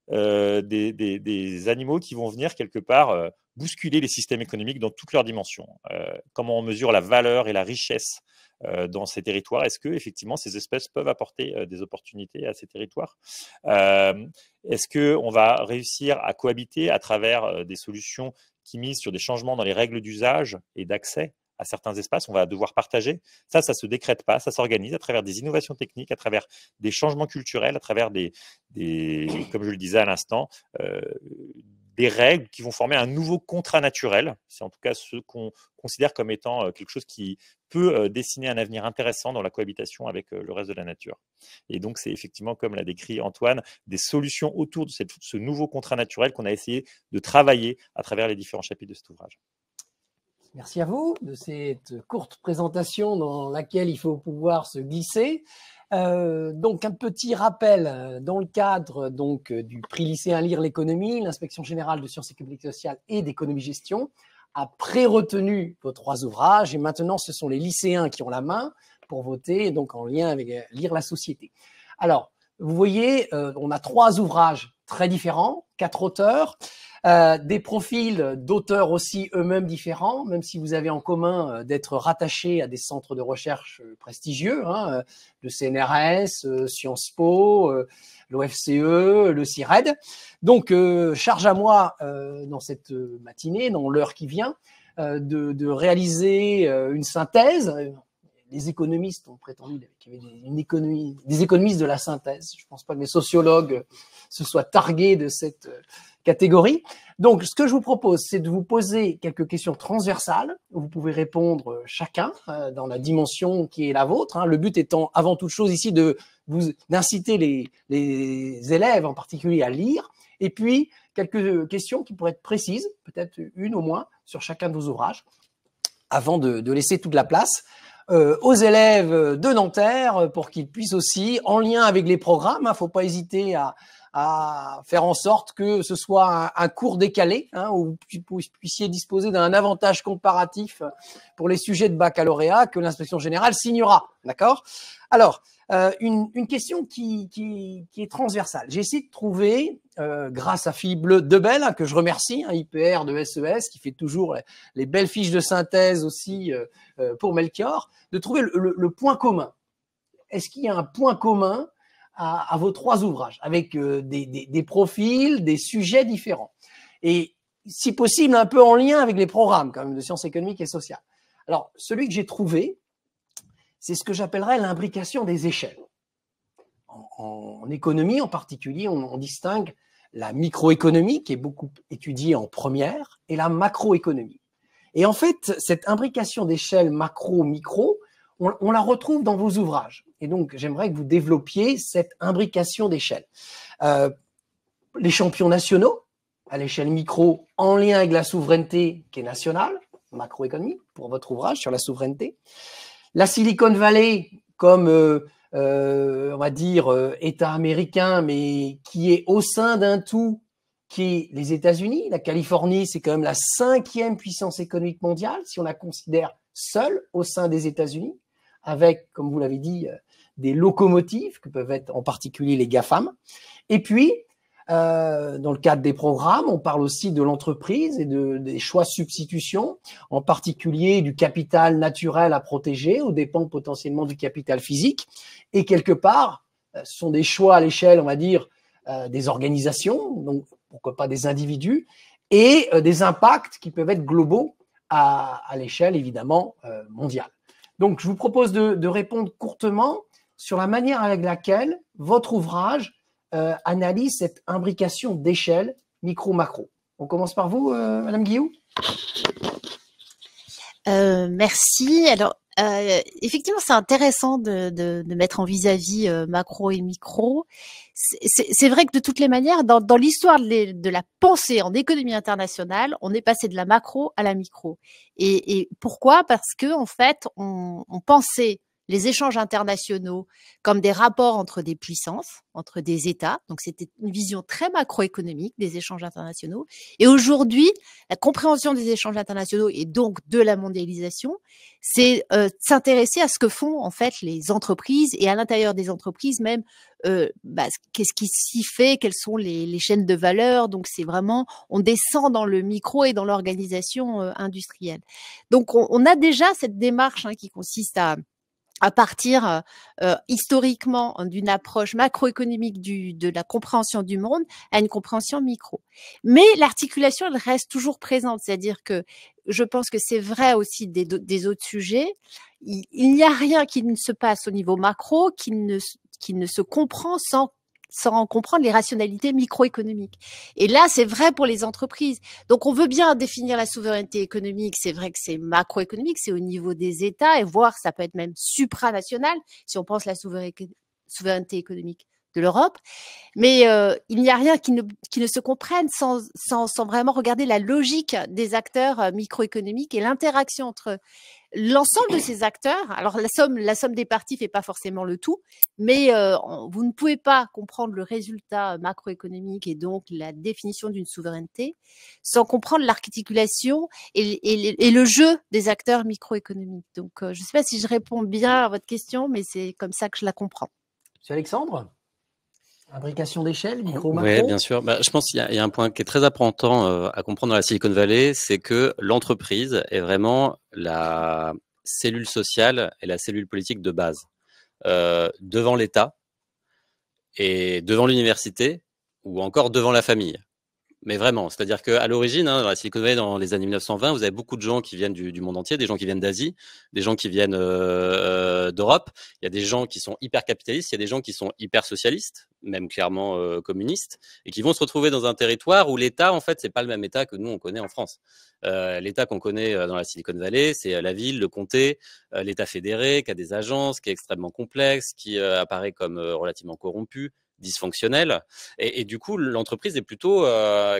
des animaux qui vont venir quelque part bousculer les systèmes économiques dans toutes leurs dimensions. Comment on mesure la valeur et la richesse dans ces territoires? Est-ce que effectivement ces espèces peuvent apporter des opportunités à ces territoires? Est-ce qu'on va réussir à cohabiter à travers des solutions qui misent sur des changements dans les règles d'usage et d'accès à certains espaces? On va devoir partager. Ça se décrète pas, ça s'organise à travers des innovations techniques, à travers des changements culturels, à travers comme je le disais à l'instant, des règles qui vont former un nouveau contrat naturel. C'est en tout cas ce qu'on considère comme étant quelque chose qui peut dessiner un avenir intéressant dans la cohabitation avec le reste de la nature. Et donc, c'est effectivement, comme l'a décrit Antoine, des solutions autour de ce nouveau contrat naturel qu'on a essayé de travailler à travers les différents chapitres de cet ouvrage. Merci à vous de cette courte présentation dans laquelle il faut pouvoir se glisser. Donc un petit rappel, dans le cadre donc du prix lycéen Lire l'économie, l'Inspection générale de sciences économiques et sociales et d'économie-gestion a pré-retenu vos 3 ouvrages et maintenant ce sont les lycéens qui ont la main pour voter, donc en lien avec Lire la société. Alors, vous voyez, on a 3 ouvrages très différents, 4 auteurs, des profils d'auteurs aussi eux-mêmes différents, même si vous avez en commun d'être rattachés à des centres de recherche prestigieux, hein, le CNRS, Sciences Po, l'OFCE, le CIRED. Donc, charge à moi, dans cette matinée, dans l'heure qui vient, de réaliser une synthèse. Les économistes ont prétendu qu'il y avait des économistes de la synthèse. Je ne pense pas que les sociologues se soient targués de cette catégorie. Donc, ce que je vous propose, c'est de vous poser quelques questions transversales. Vous pouvez répondre chacun dans la dimension qui est la vôtre. Hein. Le but étant, avant toute chose ici, d'inciter les élèves en particulier à lire. Et puis, quelques questions qui pourraient être précises, peut-être une au moins, sur chacun de vos ouvrages, avant de laisser toute la place aux élèves de Nanterre pour qu'ils puissent aussi, en lien avec les programmes, faut pas hésiter à faire en sorte que ce soit un cours décalé, hein, où vous puissiez disposer d'un avantage comparatif pour les sujets de baccalauréat que l'inspection générale signera. D'accord? Alors, une question qui est transversale. J'ai essayé de trouver, grâce à Philippe Debel, hein, que je remercie, hein, IPR de SES, qui fait toujours les belles fiches de synthèse aussi pour Melchior, de trouver le point commun. Est-ce qu'il y a un point commun à vos 3 ouvrages, avec des profils, des sujets différents, et si possible un peu en lien avec les programmes quand même de sciences économiques et sociales. Alors, celui que j'ai trouvé, c'est ce que j'appellerais l'imbrication des échelles. En économie en particulier, on distingue la microéconomie, qui est beaucoup étudiée en première, et la macroéconomie. Et en fait, cette imbrication d'échelles macro-micro, on la retrouve dans vos ouvrages. Et donc, j'aimerais que vous développiez cette imbrication d'échelles. Les champions nationaux, à l'échelle micro, en lien avec la souveraineté qui est nationale, macroéconomie, pour votre ouvrage sur la souveraineté. La Silicon Valley, comme, on va dire, État américain, mais qui est au sein d'un tout, qui est les États-Unis. La Californie, c'est quand même la 5e puissance économique mondiale, si on la considère seule au sein des États-Unis, avec, comme vous l'avez dit, des locomotives, que peuvent être en particulier les GAFAM. Et puis, dans le cadre des programmes, on parle aussi de l'entreprise et des choix de substitution, en particulier du capital naturel à protéger, aux dépens potentiellement du capital physique. Et quelque part, ce sont des choix à l'échelle, on va dire, des organisations, donc pourquoi pas des individus, et des impacts qui peuvent être globaux à l'échelle, évidemment, mondiale. Donc, je vous propose de répondre courtement sur la manière avec laquelle votre ouvrage analyse cette imbrication d'échelles micro-macro. On commence par vous, Madame Guillou. Merci. Alors, Effectivement, c'est intéressant de mettre en vis-à-vis macro et micro. C'est vrai que de toutes les manières, dans l'histoire de la pensée en économie internationale, on est passé de la macro à la micro. Et pourquoi? Parce que en fait, on pensait les échanges internationaux comme des rapports entre des puissances, entre des États. Donc, c'était une vision très macroéconomique des échanges internationaux. Et aujourd'hui, la compréhension des échanges internationaux et donc de la mondialisation, c'est s'intéresser à ce que font en fait les entreprises et à l'intérieur des entreprises même, qu'est-ce qui s'y fait, quelles sont les chaînes de valeur. Donc, c'est vraiment, on descend dans le micro et dans l'organisation industrielle. Donc, on a déjà cette démarche qui consiste à partir historiquement d'une approche macroéconomique de la compréhension du monde à une compréhension micro. Mais l'articulation, elle reste toujours présente. C'est-à-dire que je pense que c'est vrai aussi des autres sujets. Il n'y a rien qui ne se passe au niveau macro qui ne se comprend sans comprendre les rationalités microéconomiques. Et là, c'est vrai pour les entreprises. Donc, on veut bien définir la souveraineté économique. C'est vrai que c'est macroéconomique, c'est au niveau des États, et voire ça peut être même supranational si on pense la souveraineté économique de l'Europe. Mais il n'y a rien qui ne se comprenne sans vraiment regarder la logique des acteurs microéconomiques et l'interaction entre l'ensemble de ces acteurs. Alors la somme des parties fait pas forcément le tout, mais vous ne pouvez pas comprendre le résultat macroéconomique et donc la définition d'une souveraineté sans comprendre l'articulation et le jeu des acteurs microéconomiques. Donc je ne sais pas si je réponds bien à votre question, mais c'est comme ça que je la comprends. Monsieur Alexandre, imbrication d'échelle, micro, macro. Oui, bien sûr. Je pense qu'il y a un point qui est très important à comprendre dans la Silicon Valley, c'est que l'entreprise est vraiment la cellule sociale et la cellule politique de base. Devant l'État et devant l'université ou encore devant la famille. Mais vraiment, c'est-à-dire qu'à l'origine, dans la Silicon Valley, dans les années 1920, vous avez beaucoup de gens qui viennent du monde entier, des gens qui viennent d'Asie, des gens qui viennent d'Europe. Il y a des gens qui sont hyper capitalistes, il y a des gens qui sont hyper socialistes, même clairement communistes, et qui vont se retrouver dans un territoire où l'État, en fait, c'est pas le même État que nous on connaît en France. L'État qu'on connaît dans la Silicon Valley, c'est la ville, le comté, l'État fédéré, qui a des agences, qui est extrêmement complexe, qui apparaît comme relativement corrompu, dysfonctionnel, et du coup l'entreprise est plutôt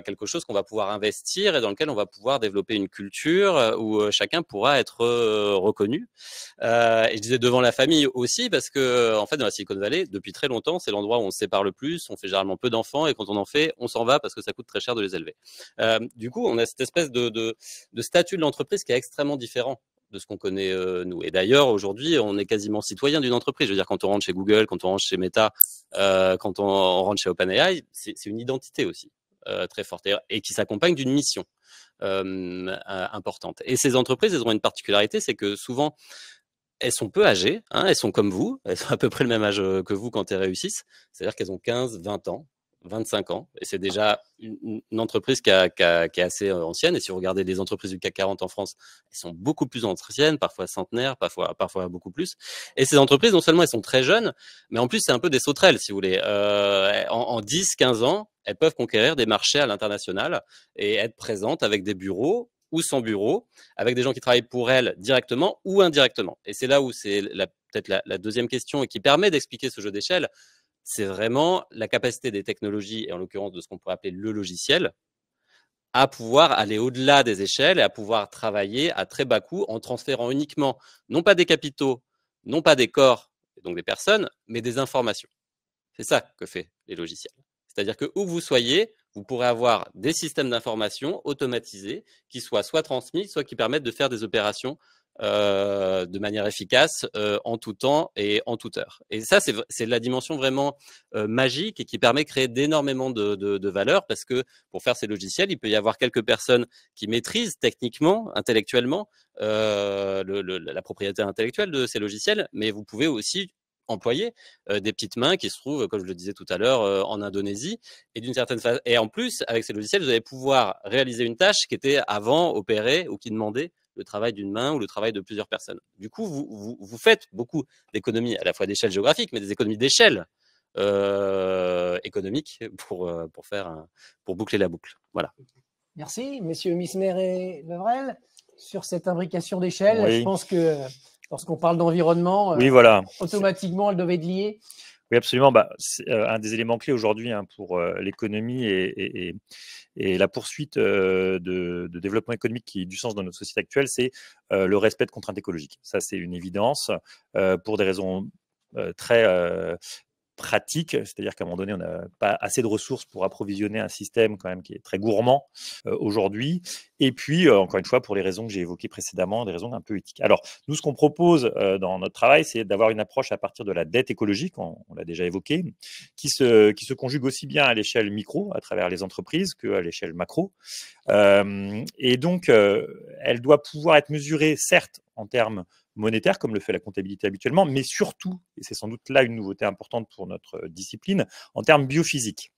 quelque chose qu'on va pouvoir investir et dans lequel on va pouvoir développer une culture où chacun pourra être reconnu. Et je disais devant la famille aussi parce que en fait dans la Silicon Valley depuis très longtemps c'est l'endroit où on se sépare le plus, on fait généralement peu d'enfants et quand on en fait on s'en va parce que ça coûte très cher de les élever. Du coup on a cette espèce de statut de l'entreprise qui est extrêmement différent de ce qu'on connaît nous. Et d'ailleurs, aujourd'hui, on est quasiment citoyen d'une entreprise. Je veux dire, quand on rentre chez Google, quand on rentre chez Meta, quand on rentre chez OpenAI, c'est une identité aussi très forte et qui s'accompagne d'une mission importante. Et ces entreprises, elles ont une particularité, c'est que souvent, elles sont peu âgées, elles sont comme vous, elles sont à peu près le même âge que vous quand elles réussissent, c'est-à-dire qu'elles ont 15, 20 ans. 25 ans, et c'est déjà une entreprise qui est assez ancienne. Et si vous regardez les entreprises du CAC 40 en France, elles sont beaucoup plus anciennes, parfois centenaires, parfois beaucoup plus. Et ces entreprises, non seulement elles sont très jeunes, mais en plus c'est un peu des sauterelles, si vous voulez. En 10-15 ans, elles peuvent conquérir des marchés à l'international et être présentes avec des bureaux ou sans bureau, avec des gens qui travaillent pour elles directement ou indirectement. Et c'est là où c'est peut-être la deuxième question et qui permet d'expliquer ce jeu d'échelle. C'est vraiment la capacité des technologies, et en l'occurrence de ce qu'on pourrait appeler le logiciel, à pouvoir aller au-delà des échelles et à pouvoir travailler à très bas coût en transférant uniquement, non pas des capitaux, non pas des corps, donc des personnes, mais des informations. C'est ça que fait les logiciels. C'est-à-dire que où que vous soyez, vous pourrez avoir des systèmes d'information automatisés qui soient soit transmis, soit qui permettent de faire des opérations de manière efficace en tout temps et en toute heure. Et ça, c'est la dimension vraiment magique et qui permet de créer d'énormément de valeur parce que pour faire ces logiciels, il peut y avoir quelques personnes qui maîtrisent techniquement, intellectuellement, la propriété intellectuelle de ces logiciels, mais vous pouvez aussi employer des petites mains qui se trouvent, comme je le disais tout à l'heure, en Indonésie. Et d'une certaine façon, et en plus, avec ces logiciels, vous allez pouvoir réaliser une tâche qui était avant opérée ou qui demandait le travail d'une main ou le travail de plusieurs personnes. Du coup, vous faites beaucoup d'économies à la fois d'échelle géographique, mais des économies d'échelle économique pour boucler la boucle. Voilà. Merci, messieurs Mismer et Levrel. Sur cette imbrication d'échelle, Oui. je pense que Lorsqu'on parle d'environnement, Oui, voilà. automatiquement, elles doivent être liées. Oui, absolument. C'est un des éléments clés aujourd'hui pour l'économie et la poursuite de développement économique qui a du sens dans notre société actuelle, c'est le respect de contraintes écologiques. Ça, c'est une évidence pour des raisons très pratique, c'est-à-dire qu'à un moment donné, on n'a pas assez de ressources pour approvisionner un système quand même qui est très gourmand aujourd'hui. Et puis, encore une fois, pour les raisons que j'ai évoquées précédemment, des raisons un peu éthiques. Alors, nous, ce qu'on propose dans notre travail, c'est d'avoir une approche à partir de la dette écologique, on l'a déjà évoqué, qui se conjugue aussi bien à l'échelle micro, à travers les entreprises, qu'à l'échelle macro. Et donc, elle doit pouvoir être mesurée, certes, en termes monétaire, comme le fait la comptabilité habituellement, mais surtout, et c'est sans doute là une nouveauté importante pour notre discipline, en termes biophysiques.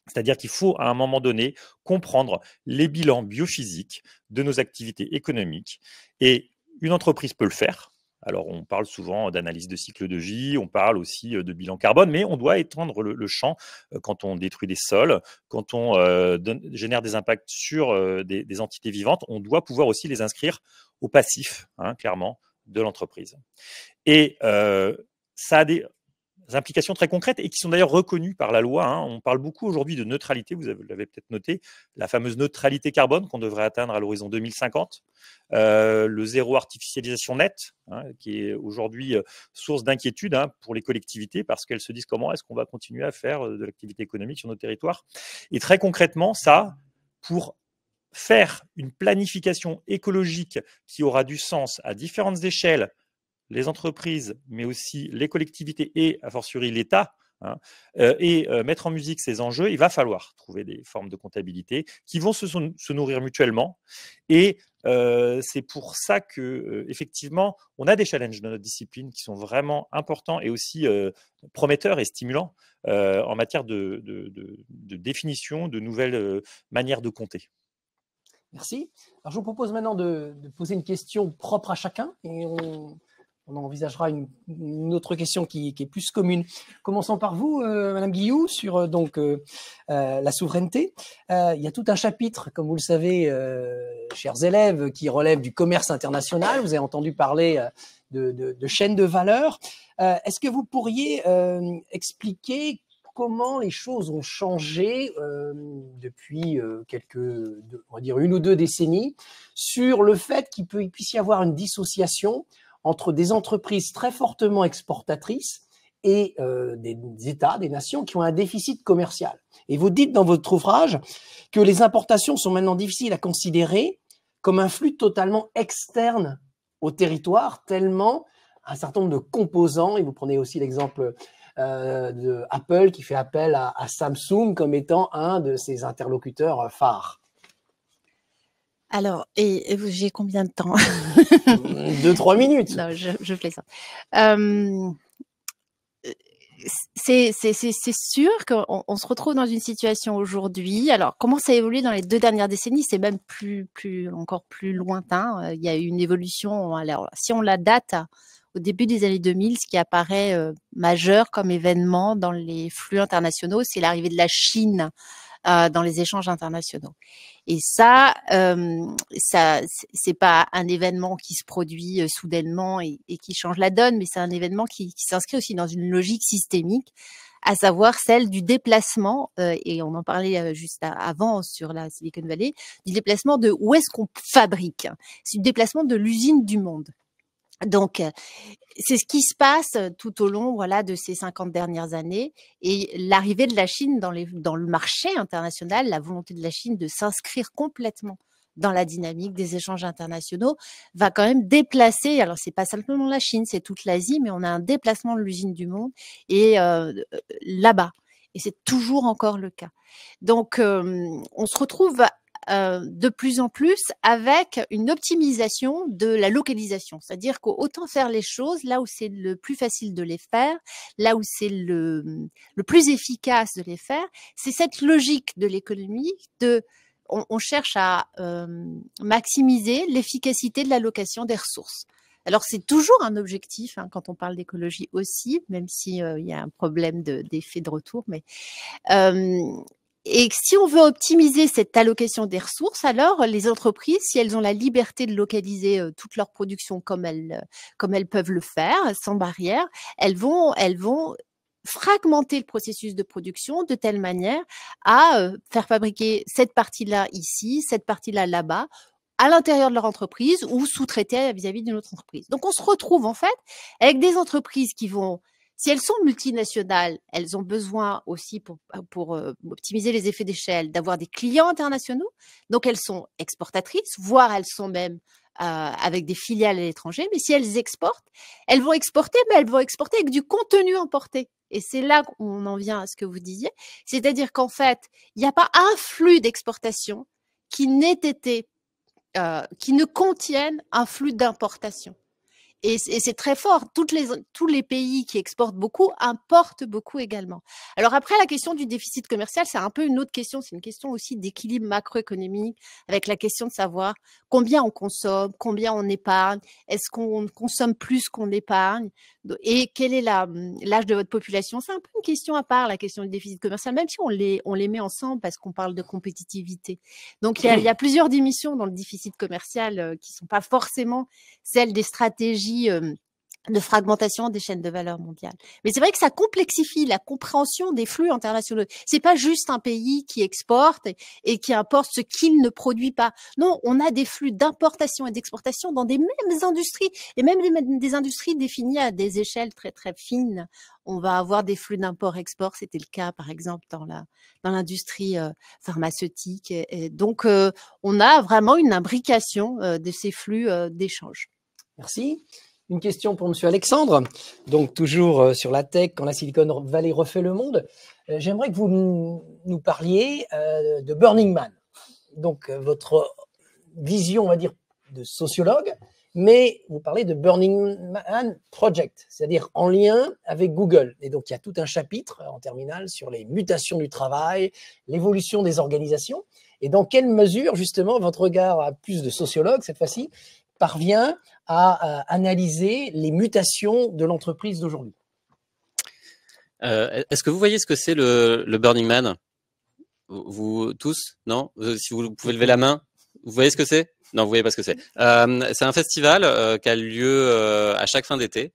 C'est-à-dire qu'il faut à un moment donné comprendre les bilans biophysiques de nos activités économiques. Et une entreprise peut le faire. Alors, on parle souvent d'analyse de cycle de vie, on parle aussi de bilan carbone, mais on doit étendre le champ quand on détruit des sols, quand on génère des impacts sur des entités vivantes, on doit pouvoir aussi les inscrire au passif, clairement, de l'entreprise. Et ça a des implications très concrètes et qui sont d'ailleurs reconnues par la loi. On parle beaucoup aujourd'hui de neutralité, vous l'avez peut-être noté, la fameuse neutralité carbone qu'on devrait atteindre à l'horizon 2050, le zéro artificialisation nette, qui est aujourd'hui source d'inquiétude pour les collectivités parce qu'elles se disent comment est-ce qu'on va continuer à faire de l'activité économique sur nos territoires. Et très concrètement, ça, pour faire une planification écologique qui aura du sens à différentes échelles, les entreprises, mais aussi les collectivités et, a fortiori, l'État, et mettre en musique ces enjeux, il va falloir trouver des formes de comptabilité qui vont se nourrir mutuellement. Et c'est pour ça que, effectivement, on a des challenges dans notre discipline qui sont vraiment importants et aussi prometteurs et stimulants en matière de définition de nouvelles manières de compter. Merci. Alors, je vous propose maintenant de poser une question propre à chacun et on envisagera une autre question qui est plus commune. Commençons par vous, Madame Guilloux, sur la souveraineté. Il y a tout un chapitre, comme vous le savez, chers élèves, qui relève du commerce international. Vous avez entendu parler de chaînes de valeur. Est-ce que vous pourriez expliquer comment les choses ont changé depuis on va dire 1 ou 2 décennies, sur le fait qu'il puisse y avoir une dissociation entre des entreprises très fortement exportatrices et des États, des nations qui ont un déficit commercial. Et vous dites dans votre ouvrage que les importations sont maintenant difficiles à considérer comme un flux totalement externe au territoire, tellement un certain nombre de composants, et vous prenez aussi l'exemple de Apple qui fait appel à Samsung comme étant un de ses interlocuteurs phares. Alors, et j'ai combien de temps? 2-3 minutes. Non, je plaisante. C'est sûr qu'on se retrouve dans une situation aujourd'hui. Alors, comment ça a évolué dans les 2 dernières décennies? C'est même encore plus lointain. Il y a eu une évolution. Alors, si on la date au début des années 2000, ce qui apparaît majeur comme événement dans les flux internationaux, c'est l'arrivée de la Chine dans les échanges internationaux. Et ça c'est pas un événement qui se produit soudainement et qui change la donne, mais c'est un événement qui s'inscrit aussi dans une logique systémique, à savoir celle du déplacement, et on en parlait juste avant sur la Silicon Valley, du déplacement de où est-ce qu'on fabrique. C'est le déplacement de l'usine du monde. Donc, c'est ce qui se passe tout au long, voilà, de ces 50 dernières années, et l'arrivée de la Chine dans le marché international, la volonté de la Chine de s'inscrire complètement dans la dynamique des échanges internationaux va quand même déplacer. Alors, c'est pas simplement la Chine, c'est toute l'Asie, mais on a un déplacement de l'usine du monde et là-bas. Et c'est toujours encore le cas. Donc, on se retrouve de plus en plus avec une optimisation de la localisation. C'est-à-dire qu'autant faire les choses là où c'est le plus facile de les faire, là où c'est le plus efficace de les faire. C'est cette logique de l'économie on cherche à maximiser l'efficacité de l'allocation des ressources. Alors, c'est toujours un objectif quand on parle d'écologie aussi, même si il y a un problème d'effet de retour, mais Et si on veut optimiser cette allocation des ressources, alors les entreprises, si elles ont la liberté de localiser toute leur production comme elles peuvent le faire, sans barrière, elles vont fragmenter le processus de production de telle manière à faire fabriquer cette partie-là ici, cette partie-là là-bas, à l'intérieur de leur entreprise ou sous-traiter vis-à-vis d'une autre entreprise. Donc, on se retrouve en fait avec des entreprises qui vont, si elles sont multinationales, elles ont besoin aussi pour optimiser les effets d'échelle, d'avoir des clients internationaux. Donc, elles sont exportatrices, voire elles sont même avec des filiales à l'étranger. Mais si elles exportent, elles vont exporter, mais elles vont exporter avec du contenu importé. Et c'est là qu'on en vient à ce que vous disiez. C'est-à-dire qu'en fait, il n'y a pas un flux d'exportation qui ne contienne un flux d'importation. Et c'est très fort. Tous les pays qui exportent beaucoup importent beaucoup également. Alors après, la question du déficit commercial, c'est un peu une autre question. C'est une question aussi d'équilibre macroéconomique, avec la question de savoir combien on consomme, combien on épargne, est-ce qu'on consomme plus qu'on épargne, et quel est l'âge de votre population. C'est un peu une question à part, la question du déficit commercial, même si on les met ensemble parce qu'on parle de compétitivité. Donc il y a plusieurs dimensions dans le déficit commercial qui sont pas forcément celles des stratégies de fragmentation des chaînes de valeur mondiales. Mais c'est vrai que ça complexifie la compréhension des flux internationaux. C'est pas juste un pays qui exporte et qui importe ce qu'il ne produit pas. Non, on a des flux d'importation et d'exportation dans des mêmes industries et même des industries définies à des échelles très très fines. On va avoir des flux d'import-export. C'était le cas, par exemple, dans l'industrie pharmaceutique. Et donc, on a vraiment une imbrication de ces flux d'échange. Merci. Une question pour Monsieur Alexandre. Donc, toujours sur la tech, quand la Silicon Valley refait le monde. J'aimerais que vous nous parliez de Burning Man. Donc, votre vision, on va dire, de sociologue, mais vous parlez de Burning Man Project, c'est-à-dire en lien avec Google. Et donc, il y a tout un chapitre en terminale sur les mutations du travail, l'évolution des organisations. Et dans quelle mesure, justement, votre regard à plus de sociologue, cette fois-ci, parvient à analyser les mutations de l'entreprise d'aujourd'hui. Est-ce que vous voyez ce que c'est le Burning Man? Vous tous? Non? Si vous pouvez lever la main, vous voyez ce que c'est? Non, vous voyez pas ce que c'est. C'est un festival qui a lieu à chaque fin d'été.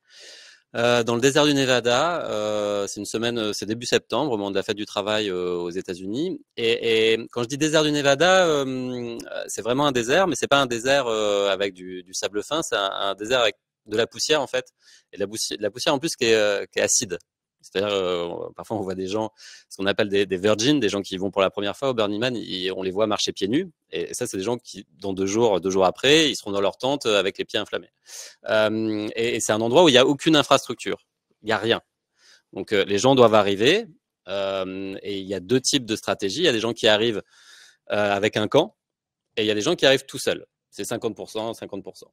Dans le désert du Nevada, c'est une semaine, c'est début septembre, au moment de la fête du travail aux États-Unis. Et quand je dis désert du Nevada, c'est vraiment un désert, mais c'est pas un désert avec du sable fin, c'est un désert avec de la poussière en fait, et de la poussière en plus qui est acide. C'est-à-dire, parfois on voit des gens, ce qu'on appelle des virgins, des gens qui vont pour la première fois au Burning Man, on les voit marcher pieds nus. Et ça, c'est des gens qui, dans 2 jours après, ils seront dans leur tente avec les pieds inflammés. Et c'est un endroit où il n'y a aucune infrastructure. Il n'y a rien. Donc, les gens doivent arriver. Et il y a 2 types de stratégies. Il y a des gens qui arrivent avec un camp et il y a des gens qui arrivent tout seuls. C'est 50%, 50%.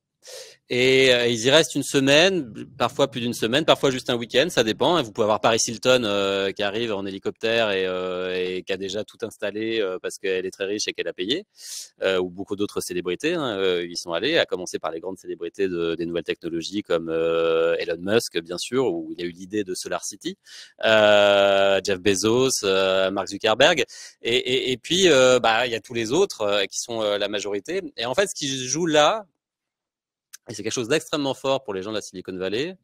Et ils y restent une semaine, parfois plus d'une semaine, parfois juste un week-end, ça dépend. Vous pouvez avoir Paris Hilton qui arrive en hélicoptère et qui a déjà tout installé parce qu'elle est très riche et qu'elle a payé, ou beaucoup d'autres célébrités y sont allés, à commencer par les grandes célébrités des nouvelles technologies comme Elon Musk, bien sûr, où il a eu l'idée de Solar City, Jeff Bezos, Mark Zuckerberg, et puis il y a tous les autres qui sont la majorité. Et en fait, ce qui joue là, et c'est quelque chose d'extrêmement fort pour les gens de la Silicon Valley,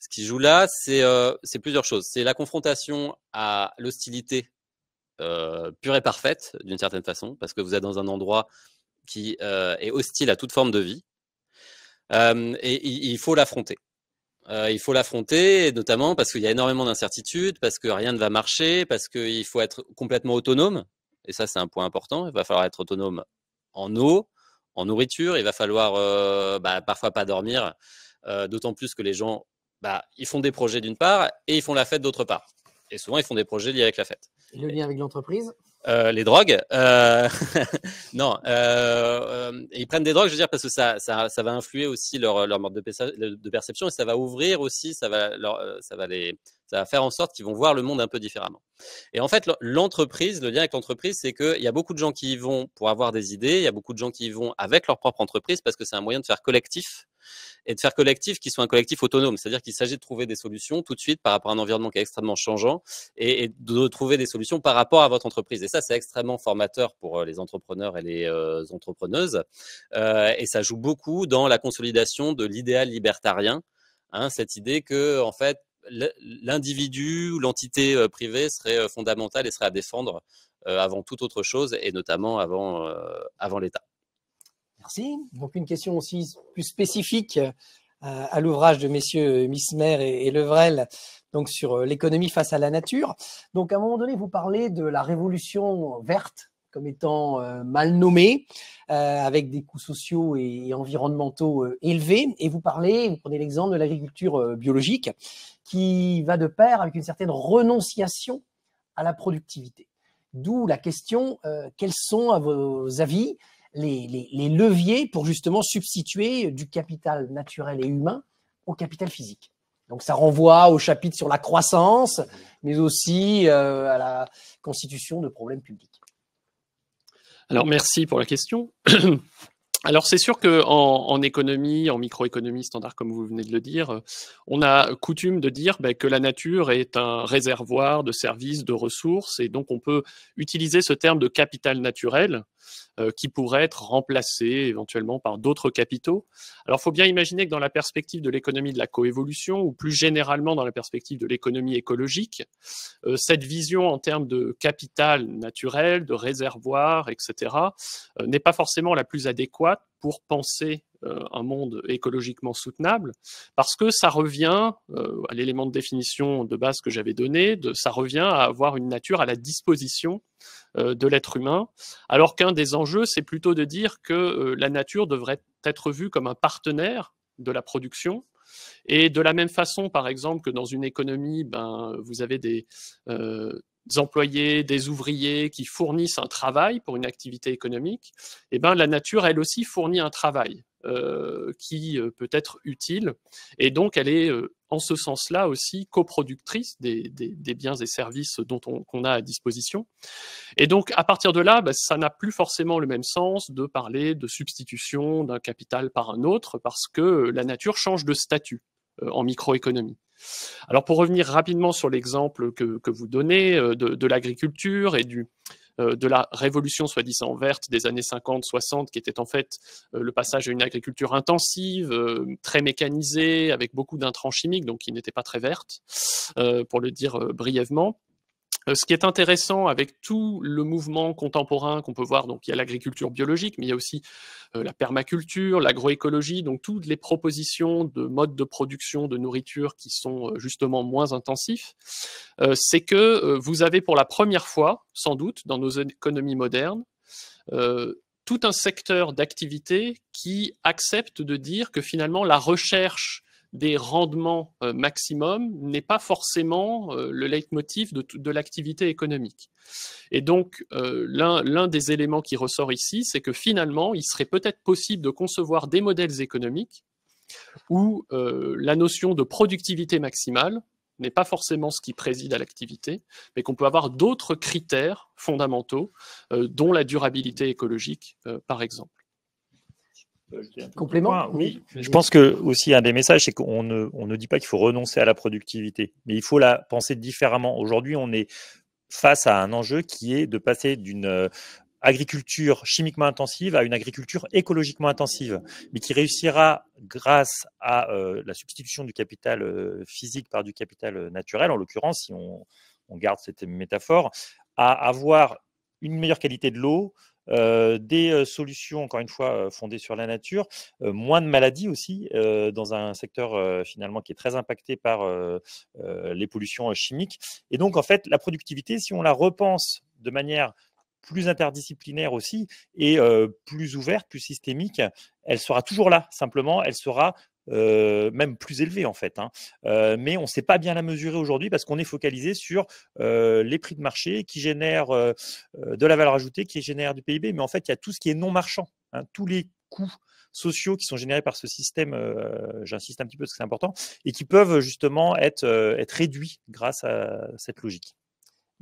ce qui joue là, c'est plusieurs choses. C'est la confrontation à l'hostilité pure et parfaite, d'une certaine façon, parce que vous êtes dans un endroit qui est hostile à toute forme de vie, et il faut l'affronter. Il faut l'affronter, notamment parce qu'il y a énormément d'incertitudes, parce que rien ne va marcher, parce qu'il faut être complètement autonome, et ça c'est un point important, il va falloir être autonome en eau, en nourriture, il va falloir parfois pas dormir, d'autant plus que les gens, ils font des projets d'une part et ils font la fête d'autre part. Et souvent, ils font des projets liés avec la fête. Et le lien avec l'entreprise? Les drogues, non, ils prennent des drogues, je veux dire, parce que ça va influer aussi leur mode de perception et ça va ouvrir aussi, ça va faire en sorte qu'ils vont voir le monde un peu différemment. Et en fait, l'entreprise, le lien avec l'entreprise, c'est qu'il y a beaucoup de gens qui y vont pour avoir des idées, il y a beaucoup de gens qui y vont avec leur propre entreprise parce que c'est un moyen de faire collectif et de faire collectif qui soit un collectif autonome. C'est-à-dire qu'il s'agit de trouver des solutions tout de suite par rapport à un environnement qui est extrêmement changeant et de trouver des solutions par rapport à votre entreprise. Et ça, c'est extrêmement formateur pour les entrepreneurs et les entrepreneuses. Et ça joue beaucoup dans la consolidation de l'idéal libertarien, hein, cette idée que, en fait, l'individu ou l'entité privée serait fondamentale et serait à défendre avant toute autre chose, et notamment avant l'État. Merci. Donc une question aussi plus spécifique à l'ouvrage de messieurs Mismer et Levrel, donc sur l'économie face à la nature. Donc à un moment donné, vous parlez de la révolution verte comme étant mal nommée, avec des coûts sociaux et environnementaux élevés. Et vous prenez l'exemple de l'agriculture biologique qui va de pair avec une certaine renonciation à la productivité. D'où la question, quels sont, à vos avis, les leviers pour justement substituer du capital naturel et humain au capital physique? Donc ça renvoie au chapitre sur la croissance, mais aussi à la constitution de problèmes publics. Alors, merci pour la question. Alors, c'est sûr qu'en économie, en microéconomie standard, comme vous venez de le dire, on a coutume de dire que la nature est un réservoir de services, de ressources, et donc on peut utiliser ce terme de capital naturel qui pourrait être remplacé éventuellement par d'autres capitaux. Alors, il faut bien imaginer que dans la perspective de l'économie de la coévolution, ou plus généralement dans la perspective de l'économie écologique, cette vision en termes de capital naturel, de réservoir, etc., n'est pas forcément la plus adéquate pour penser un monde écologiquement soutenable, parce que ça revient à l'élément de définition de base que j'avais donné, ça revient à avoir une nature à la disposition de l'être humain, alors qu'un des enjeux, c'est plutôt de dire que la nature devrait être vue comme un partenaire de la production. Et de la même façon, par exemple, que dans une économie, vous avez des employés, des ouvriers qui fournissent un travail pour une activité économique, et la nature, elle aussi, fournit un travail qui peut être utile. Et donc, elle est, en ce sens-là, aussi coproductrice des biens et services qu'on a à disposition. Et donc, à partir de là, ça n'a plus forcément le même sens de parler de substitution d'un capital par un autre, parce que la nature change de statut en microéconomie. Alors, pour revenir rapidement sur l'exemple que vous donnez de l'agriculture et de la révolution soi-disant verte des années 50-60, qui était en fait le passage à une agriculture intensive, très mécanisée, avec beaucoup d'intrants chimiques, donc qui n'était pas très verte, pour le dire brièvement. Ce qui est intéressant avec tout le mouvement contemporain qu'on peut voir, donc il y a l'agriculture biologique, mais il y a aussi la permaculture, l'agroécologie, donc toutes les propositions de modes de production de nourriture qui sont justement moins intensifs, c'est que vous avez pour la première fois, sans doute, dans nos économies modernes, tout un secteur d'activité qui accepte de dire que finalement la recherche des rendements maximum n'est pas forcément le leitmotiv de l'activité économique. Et donc, l'un des éléments qui ressort ici, c'est que finalement, il serait peut-être possible de concevoir des modèles économiques où la notion de productivité maximale n'est pas forcément ce qui préside à l'activité, mais qu'on peut avoir d'autres critères fondamentaux, dont la durabilité écologique, par exemple. Complément? Oui. Je pense que aussi un des messages, c'est qu'on ne dit pas qu'il faut renoncer à la productivité, mais il faut la penser différemment. Aujourd'hui, on est face à un enjeu qui est de passer d'une agriculture chimiquement intensive à une agriculture écologiquement intensive, mais qui réussira grâce à la substitution du capital physique par du capital naturel, en l'occurrence, si on garde cette métaphore, à avoir une meilleure qualité de l'eau, des solutions, encore une fois, fondées sur la nature, moins de maladies aussi, dans un secteur finalement qui est très impacté par les pollutions chimiques. Et donc, en fait, la productivité, si on la repense de manière plus interdisciplinaire aussi et plus ouverte, plus systémique, elle sera toujours là. Simplement, elle sera même plus élevée en fait. Mais on ne sait pas bien la mesurer aujourd'hui parce qu'on est focalisé sur les prix de marché qui génèrent de la valeur ajoutée, qui génèrent du PIB. Mais en fait, il y a tout ce qui est non marchand, tous les coûts sociaux qui sont générés par ce système, j'insiste un petit peu parce que c'est important, et qui peuvent justement être réduits grâce à cette logique.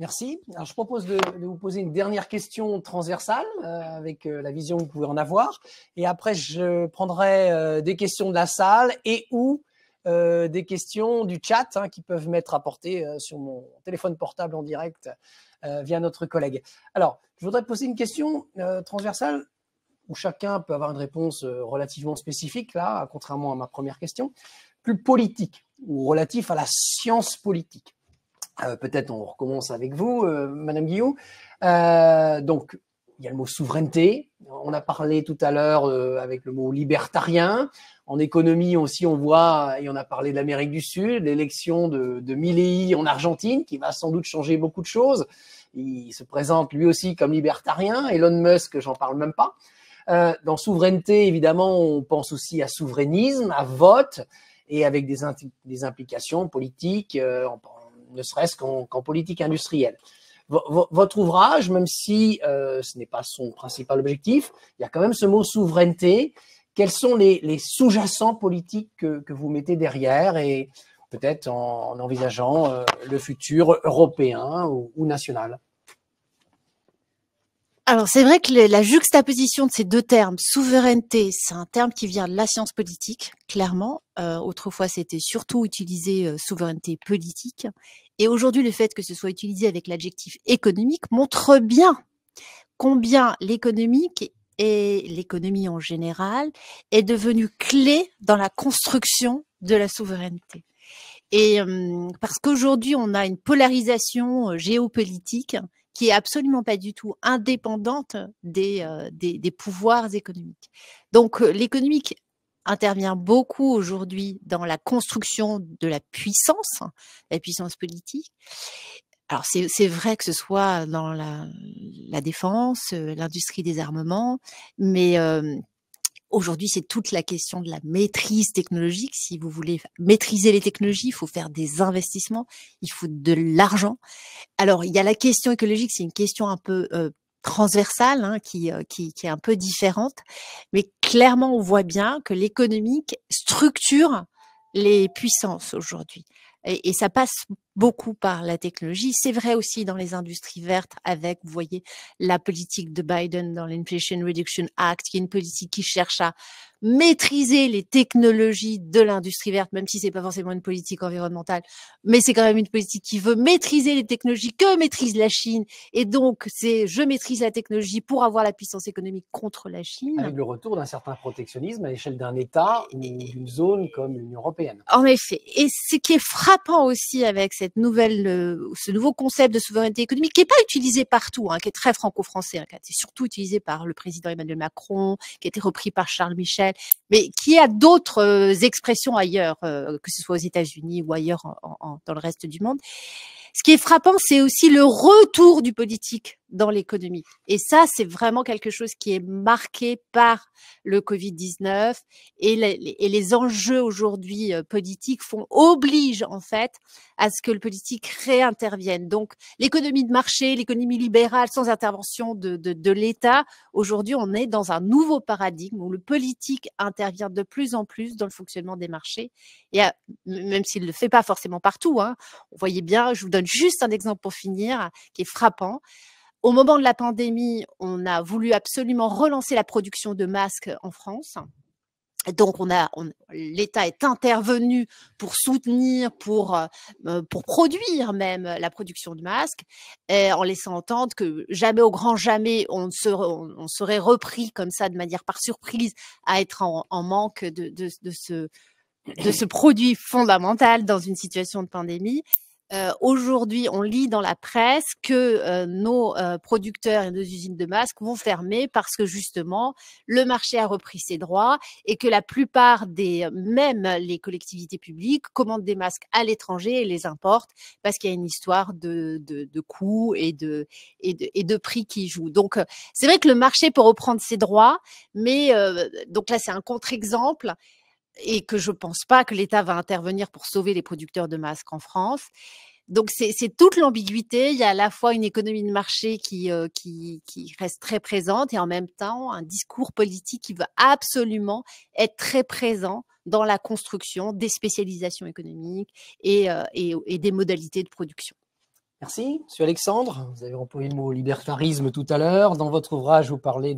Merci. Alors, je propose de vous poser une dernière question transversale avec la vision que vous pouvez en avoir. Et après, je prendrai des questions de la salle et ou des questions du chat qui peuvent m'être apportées sur mon téléphone portable en direct via notre collègue. Alors, je voudrais poser une question transversale où chacun peut avoir une réponse relativement spécifique, là, contrairement à ma première question, plus politique ou relatif à la science politique. Peut-être on recommence avec vous, Madame Guillot. Donc, il y a le mot souveraineté. On a parlé tout à l'heure avec le mot libertarien. En économie aussi, on voit, et on a parlé de l'Amérique du Sud, l'élection de Milei en Argentine, qui va sans doute changer beaucoup de choses. Il se présente lui aussi comme libertarien. Elon Musk, j'en parle même pas. Dans souveraineté, évidemment, on pense aussi à souverainisme, à vote, et avec des implications politiques, ne serait-ce qu'en politique industrielle. Votre ouvrage, même si ce n'est pas son principal objectif, il y a quand même ce mot souveraineté. Quels sont les sous-jacents politiques que vous mettez derrière et peut-être en envisageant le futur européen ou national? Alors, c'est vrai que la juxtaposition de ces deux termes, souveraineté, c'est un terme qui vient de la science politique, clairement. Autrefois, c'était surtout utilisé souveraineté politique. Et aujourd'hui, le fait que ce soit utilisé avec l'adjectif économique montre bien combien l'économique et l'économie en général est devenue clé dans la construction de la souveraineté. Et parce qu'aujourd'hui, on a une polarisation géopolitique qui est absolument pas du tout indépendante des pouvoirs économiques. Donc, l'économique intervient beaucoup aujourd'hui dans la construction de la puissance politique. Alors, c'est vrai que ce soit dans la défense, l'industrie des armements, mais aujourd'hui, c'est toute la question de la maîtrise technologique. Si vous voulez maîtriser les technologies, il faut faire des investissements, il faut de l'argent. Alors, il y a la question écologique, c'est une question un peu transversale, qui est un peu différente, mais clairement, on voit bien que l'économique structure les puissances aujourd'hui. Et ça passe beaucoup par la technologie. C'est vrai aussi dans les industries vertes avec, vous voyez, la politique de Biden dans l'Inflation Reduction Act, qui est une politique qui cherche à maîtriser les technologies de l'industrie verte, même si c'est pas forcément une politique environnementale, mais c'est quand même une politique qui veut maîtriser les technologies que maîtrise la Chine. Et donc, c'est je maîtrise la technologie pour avoir la puissance économique contre la Chine. Avec le retour d'un certain protectionnisme à l'échelle d'un État ou d'une zone comme l'Union européenne. En effet. Et ce qui est frappant aussi avec ce nouveau concept de souveraineté économique, qui n'est pas utilisé partout, qui est très franco-français, qui a été surtout utilisé par le président Emmanuel Macron, qui a été repris par Charles Michel, mais qui a d'autres expressions ailleurs, que ce soit aux États-Unis ou ailleurs dans le reste du monde. Ce qui est frappant, c'est aussi le retour du politique dans l'économie. Et ça, c'est vraiment quelque chose qui est marqué par le Covid-19 et les enjeux aujourd'hui politiques obligent en fait à ce que le politique réintervienne. Donc, l'économie de marché, l'économie libérale sans intervention de l'État, aujourd'hui, on est dans un nouveau paradigme où le politique intervient de plus en plus dans le fonctionnement des marchés. Et même s'il ne le fait pas forcément partout, on voyait bien, je vous donne juste un exemple pour finir, qui est frappant. Au moment de la pandémie, on a voulu absolument relancer la production de masques en France. Donc, l'État est intervenu pour soutenir, pour produire même la production de masques, en laissant entendre que jamais au grand jamais on serait repris comme ça de manière par surprise à être en manque de ce produit fondamental dans une situation de pandémie. Aujourd'hui, on lit dans la presse que nos producteurs et nos usines de masques vont fermer parce que justement, le marché a repris ses droits et que la plupart même les collectivités publiques commandent des masques à l'étranger et les importent parce qu'il y a une histoire de coûts et de prix qui jouent. Donc, c'est vrai que le marché peut reprendre ses droits, mais donc là, c'est un contre-exemple. Et que je pense pas que l'État va intervenir pour sauver les producteurs de masques en France. Donc, c'est toute l'ambiguïté. Il y a à la fois une économie de marché qui reste très présente et en même temps un discours politique qui veut absolument être très présent dans la construction des spécialisations économiques et des modalités de production. Merci. Monsieur Alexandre, vous avez employé le mot libertarisme tout à l'heure. Dans votre ouvrage, vous parlez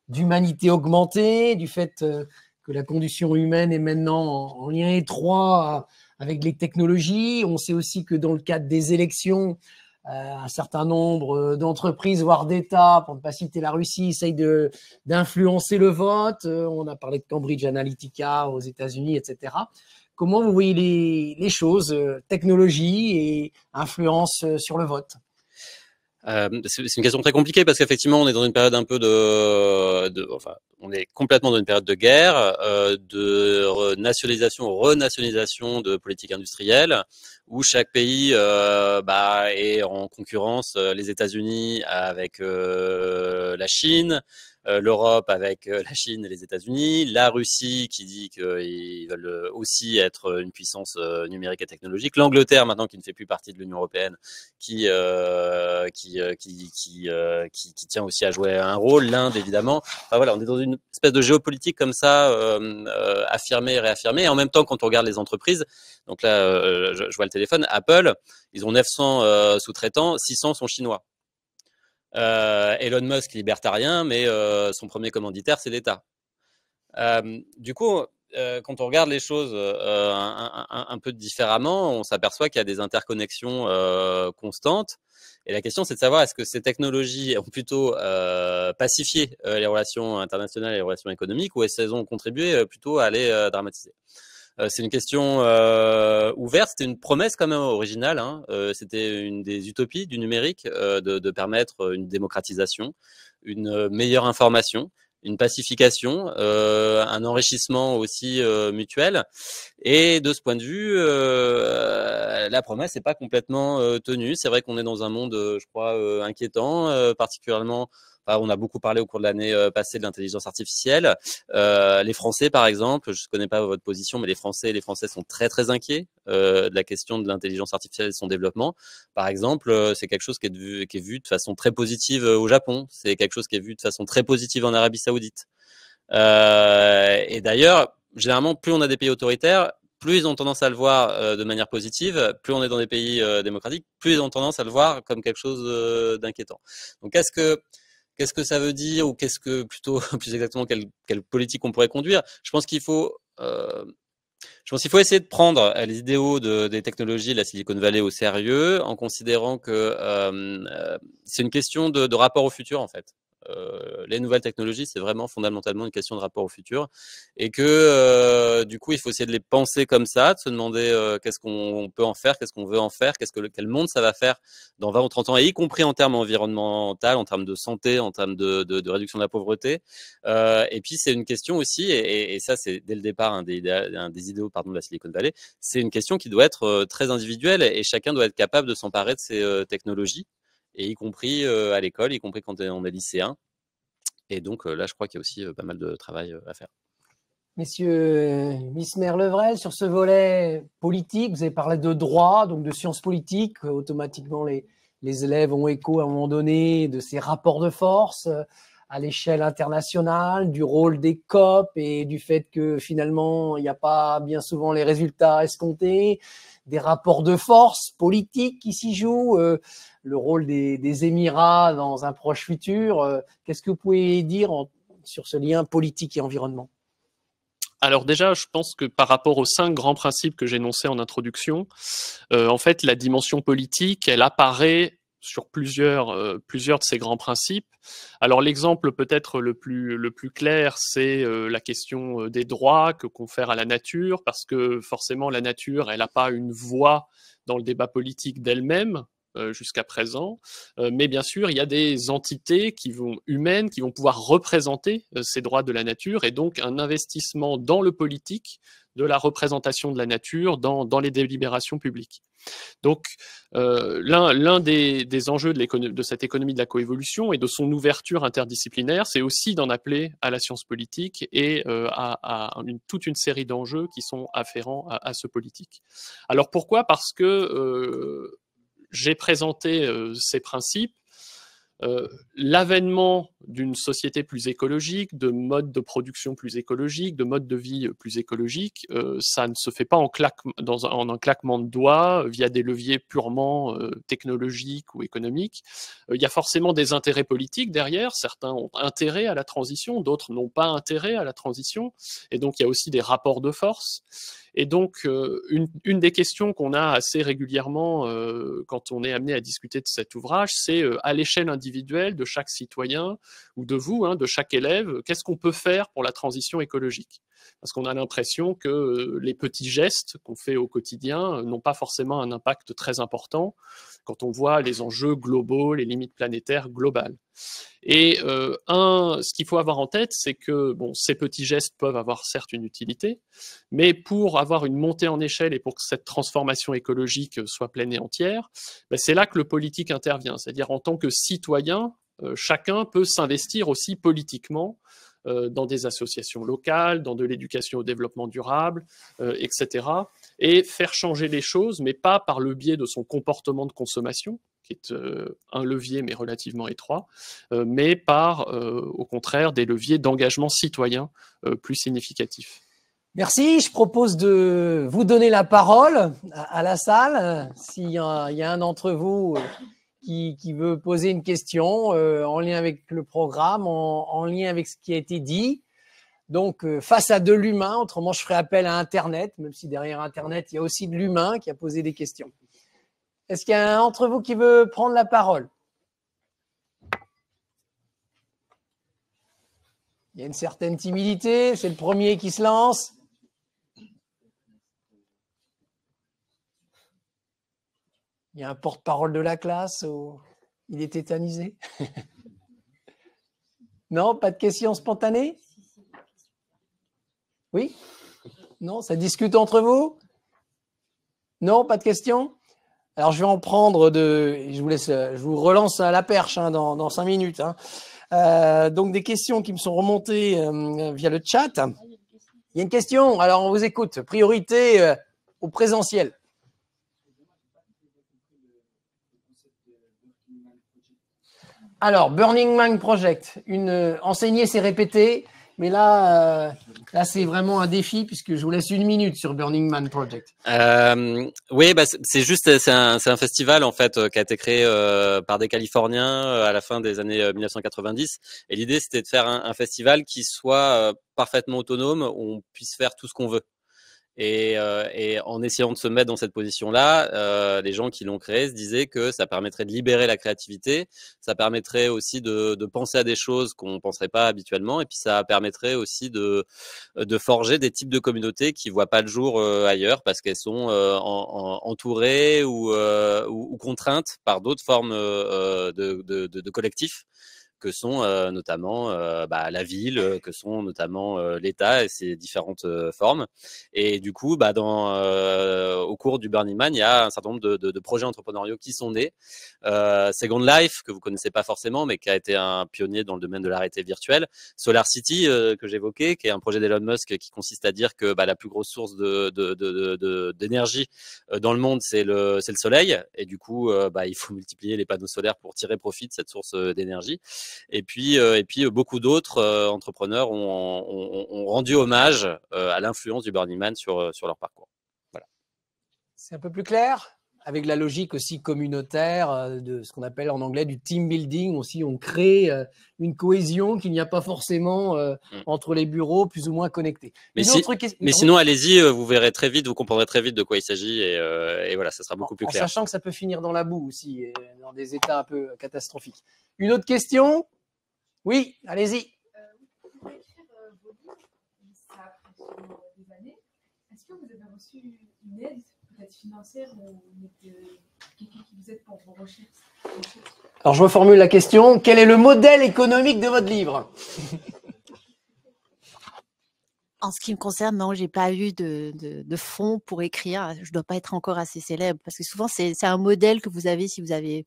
d'humanité augmentée, du fait que la condition humaine est maintenant en lien étroit avec les technologies. On sait aussi que dans le cadre des élections, un certain nombre d'entreprises, voire d'États, pour ne pas citer la Russie, essayent d'influencer le vote. On a parlé de Cambridge Analytica aux États-Unis, etc. Comment vous voyez les choses, technologie et influence sur le vote? C'est une question très compliquée parce qu'effectivement, on est dans une période un peu enfin, on est complètement dans une période de guerre, de renationalisation de politique industrielle, où chaque pays est en concurrence, les États-Unis avec la Chine, l'Europe avec la Chine et les États-Unis, la Russie qui dit qu'ils veulent aussi être une puissance numérique et technologique, l'Angleterre maintenant qui ne fait plus partie de l'Union européenne, qui tient aussi à jouer un rôle, l'Inde évidemment. Enfin voilà, on est dans une espèce de géopolitique comme ça, affirmée et réaffirmée. Et en même temps, quand on regarde les entreprises, donc là, je vois le téléphone, Apple, ils ont 900 sous-traitants, 600 sont chinois. Elon Musk, libertarien, mais son premier commanditaire, c'est l'État. Du coup, quand on regarde les choses un peu différemment, on s'aperçoit qu'il y a des interconnexions constantes. Et la question, c'est de savoir est-ce que ces technologies ont plutôt pacifié les relations internationales et les relations économiques, ou est-ce qu'elles ont contribué plutôt à les dramatiser? C'est une question ouverte, c'était une promesse quand même originale, hein. C'était une des utopies du numérique, de permettre une démocratisation, une meilleure information, une pacification, un enrichissement aussi mutuel. Et de ce point de vue, la promesse n'est pas complètement tenue. C'est vrai qu'on est dans un monde, je crois, inquiétant, particulièrement. Enfin, on a beaucoup parlé au cours de l'année passée de l'intelligence artificielle. Les Français, par exemple, je ne connais pas votre position, mais les Français sont très très inquiets de la question de l'intelligence artificielle et de son développement. Par exemple, c'est quelque chose qui est vu de façon très positive au Japon. C'est quelque chose qui est vu de façon très positive en Arabie Saoudite. Et d'ailleurs, généralement, plus on a des pays autoritaires, plus ils ont tendance à le voir de manière positive, plus on est dans des pays démocratiques, plus ils ont tendance à le voir comme quelque chose d'inquiétant. Donc, qu'est-ce que ça veut dire, ou qu'est-ce que plutôt plus exactement quelle politique on pourrait conduire? Je pense qu'il faut essayer de prendre les idéaux des technologies de la Silicon Valley au sérieux, en considérant que c'est une question de rapport au futur en fait. Les nouvelles technologies, c'est vraiment fondamentalement une question de rapport au futur, et que du coup, il faut essayer de les penser comme ça, de se demander qu'est-ce qu'on peut en faire, qu'est-ce qu'on veut en faire, quel monde ça va faire dans 20 ou 30 ans, et y compris en termes environnementaux, en termes de santé, en termes de réduction de la pauvreté. Et puis, c'est une question aussi, et ça, c'est dès le départ un des idéaux de la Silicon Valley, c'est une question qui doit être très individuelle, et chacun doit être capable de s'emparer de ces technologies, et y compris à l'école, y compris quand on est lycéen. Et donc là, je crois qu'il y a aussi pas mal de travail à faire. Messieurs Mismer-Levrel, sur ce volet politique, vous avez parlé de droit, donc de sciences politiques. Automatiquement, les élèves ont écho à un moment donné de ces rapports de force à l'échelle internationale, du rôle des COP et du fait que finalement, il n'y a pas bien souvent les résultats escomptés, des rapports de force politiques qui s'y jouent, le rôle des Émirats dans un proche futur. Qu'est-ce que vous pouvez dire sur ce lien politique et environnement? Alors déjà, je pense que par rapport aux 5 grands principes que j'énonçais en introduction, en fait, la dimension politique, elle apparaît sur plusieurs de ces grands principes. Alors l'exemple peut-être le plus clair, c'est la question des droits que confère à la nature, parce que forcément la nature, elle n'a pas une voix dans le débat politique d'elle-même jusqu'à présent, mais bien sûr il y a des entités humaines qui vont pouvoir représenter ces droits de la nature, et donc un investissement dans le politique de la représentation de la nature dans les délibérations publiques. Donc, l'un des enjeux de cette économie de la coévolution et de son ouverture interdisciplinaire, c'est aussi d'en appeler à la science politique et à toute une série d'enjeux qui sont afférents à ce politique. Alors pourquoi? Parce que j'ai présenté ces principes l'avènement d'une société plus écologique, de modes de production plus écologiques, de modes de vie plus écologiques, ça ne se fait pas en un claquement de doigts via des leviers purement technologiques ou économiques. Il y a forcément des intérêts politiques derrière. Certains ont intérêt à la transition, d'autres n'ont pas intérêt à la transition. Et donc, il y a aussi des rapports de force. Et donc, une des questions qu'on a assez régulièrement quand on est amené à discuter de cet ouvrage, c'est à l'échelle individuelle de chaque citoyen ou de vous, de chaque élève, qu'est-ce qu'on peut faire pour la transition écologique? Parce qu'on a l'impression que les petits gestes qu'on fait au quotidien n'ont pas forcément un impact très important quand on voit les enjeux globaux, les limites planétaires globales. Et ce qu'il faut avoir en tête, c'est que ces petits gestes peuvent avoir certes une utilité, mais pour avoir une montée en échelle et pour que cette transformation écologique soit pleine et entière, c'est là que le politique intervient. C'est-à-dire en tant que citoyen, chacun peut s'investir aussi politiquement dans des associations locales, dans de l'éducation au développement durable, etc. Et faire changer les choses, mais pas par le biais de son comportement de consommation, qui est un levier mais relativement étroit, mais par, au contraire, des leviers d'engagement citoyen plus significatifs. Merci. Je propose de vous donner la parole à la salle. S'il y a un d'entre vous qui veut poser une question en lien avec le programme, en lien avec ce qui a été dit. Donc, face à de l'humain, autrement, je ferai appel à Internet, même si derrière Internet, il y a aussi de l'humain qui a posé des questions. Est-ce qu'il y a un d'entre vous qui veut prendre la parole? Il y a une certaine timidité, c'est le premier qui se lance. Il y a un porte-parole de la classe ou il est tétanisé? Non, pas de questions spontanées? Oui? Non, ça discute entre vous? Non, pas de questions? Alors, je vais en prendre je vous relance à la perche dans 5 minutes. Donc, des questions qui me sont remontées via le chat. Il y a une question, alors on vous écoute. Priorité au présentiel. Alors, Burning Man Project. Enseigner, c'est répéter, mais là c'est vraiment un défi puisque je vous laisse 1 minute sur Burning Man Project. Oui, c'est un festival en fait qui a été créé par des Californiens à la fin des années 1990. Et l'idée, c'était de faire un festival qui soit parfaitement autonome, où on puisse faire tout ce qu'on veut. Et en essayant de se mettre dans cette position-là, les gens qui l'ont créé se disaient que ça permettrait de libérer la créativité, ça permettrait aussi de penser à des choses qu'on ne penserait pas habituellement, et puis ça permettrait aussi de forger des types de communautés qui voient pas le jour ailleurs parce qu'elles sont entourées ou contraintes par d'autres formes de collectifs, que sont notamment la ville, que sont notamment l'État et ses différentes formes. Et du coup, au cours du Burning Man, il y a un certain nombre de projets entrepreneuriaux qui sont nés. Second Life, que vous connaissez pas forcément, mais qui a été un pionnier dans le domaine de la réalité virtuelle. Solar City, que j'évoquais, qui est un projet d'Elon Musk qui consiste à dire que la plus grosse source d'énergie dans le monde, c'est le soleil. Et du coup, il faut multiplier les panneaux solaires pour tirer profit de cette source d'énergie. Et puis beaucoup d'autres entrepreneurs ont rendu hommage à l'influence du Burning Man sur leur parcours. Voilà. C'est un peu plus clair, avec la logique aussi communautaire de ce qu'on appelle en anglais du team building. Aussi, on crée une cohésion qu'il n'y a pas forcément entre les bureaux plus ou moins connectés. Mais sinon, allez-y, vous verrez très vite, vous comprendrez très vite de quoi il s'agit et voilà, ça sera beaucoup plus clair. En sachant que ça peut finir dans la boue aussi, et dans des états un peu catastrophiques. Une autre question? Oui, allez-y. Pour écrire vos livres, ça a pris des années. Est-ce que vous avez reçu une aide, peut-être financière, ou quelqu'un qui vous aide pour vos recherches? Alors, je reformule la question. Quel est le modèle économique de votre livre? En ce qui me concerne, non, j'ai pas eu de fonds pour écrire. Je dois pas être encore assez célèbre parce que souvent, c'est un modèle que vous avez si vous avez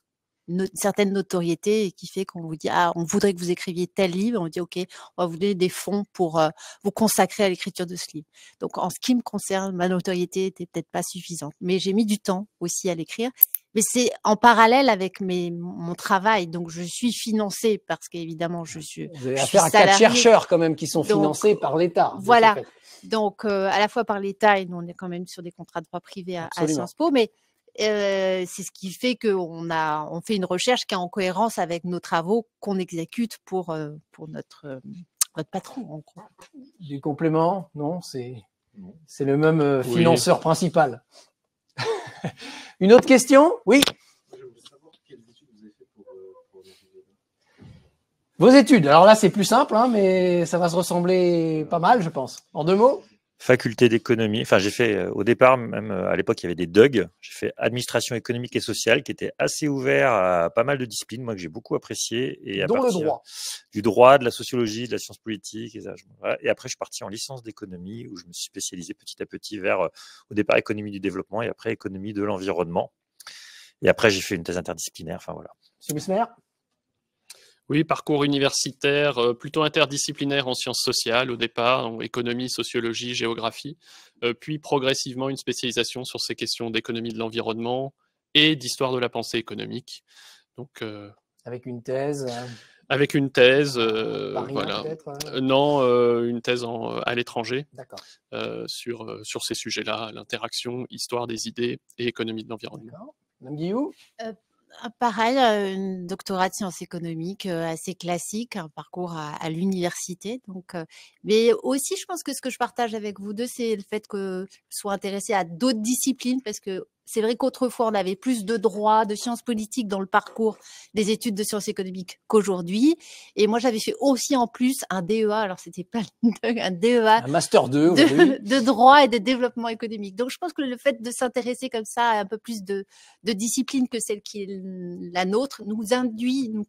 une certaine notoriété et qui fait qu'on vous dit on voudrait que vous écriviez tel livre, on vous dit ok, on va vous donner des fonds pour vous consacrer à l'écriture de ce livre. Donc en ce qui me concerne, ma notoriété était peut-être pas suffisante, mais j'ai mis du temps aussi à l'écrire. Mais c'est en parallèle avec mon travail. Donc, je suis financée parce qu'évidemment, Vous avez je suis affaire à 4 salariée. chercheurs quand même qui sont Donc, financés par l'État. de ce Voilà. fait. Donc, à la fois par l'État et nous, on est quand même sur des contrats de droit privé à Absolument. Sciences Po, mais c'est ce qui fait qu'on fait une recherche qui est en cohérence avec nos travaux qu'on exécute pour notre patron, en gros. Du complément? Non, c'est le même financeur principal. Une autre question? Oui. Je voulais savoir quelles études vous avez fait pour Vos études. Alors là, c'est plus simple, hein, mais ça va se ressembler pas mal, je pense. En 2 mots? Faculté d'économie. Enfin, j'ai fait au départ, même à l'époque, il y avait des DUG. J'ai fait administration économique et sociale, qui était assez ouvert à pas mal de disciplines, moi que j'ai beaucoup apprécié. Et à Dont le partir droit. du droit, de la sociologie, de la science politique. Et, ça, voilà. Et après, je suis parti en licence d'économie, où je me suis spécialisé petit à petit vers, au départ, économie du développement et après économie de l'environnement. Et après, j'ai fait une thèse interdisciplinaire. Enfin, voilà. Monsieur Besmer? Oui, parcours universitaire plutôt interdisciplinaire en sciences sociales au départ, en économie, sociologie, géographie, puis progressivement une spécialisation sur ces questions d'économie de l'environnement et d'histoire de la pensée économique. Donc, Avec une thèse. avec une thèse, Paris, voilà. peut-être Non, une thèse à l'étranger D'accord. sur ces sujets-là, l'interaction, histoire des idées et économie de l'environnement. D'accord. Madame Guillou? Pareil, une doctorat de sciences économiques assez classique, un parcours à l'université. Donc, mais aussi, je pense que ce que je partage avec vous deux, c'est le fait que je sois intéressée à d'autres disciplines, parce que c'est vrai qu'autrefois, on avait plus de droit, de sciences politiques dans le parcours des études de sciences économiques qu'aujourd'hui. Et moi, j'avais fait aussi en plus un DEA, alors c'était pas un DEA Un master 2 aujourd'hui. de droit et de développement économique. Donc, je pense que le fait de s'intéresser comme ça à un peu plus de disciplines que celle qui est la nôtre nous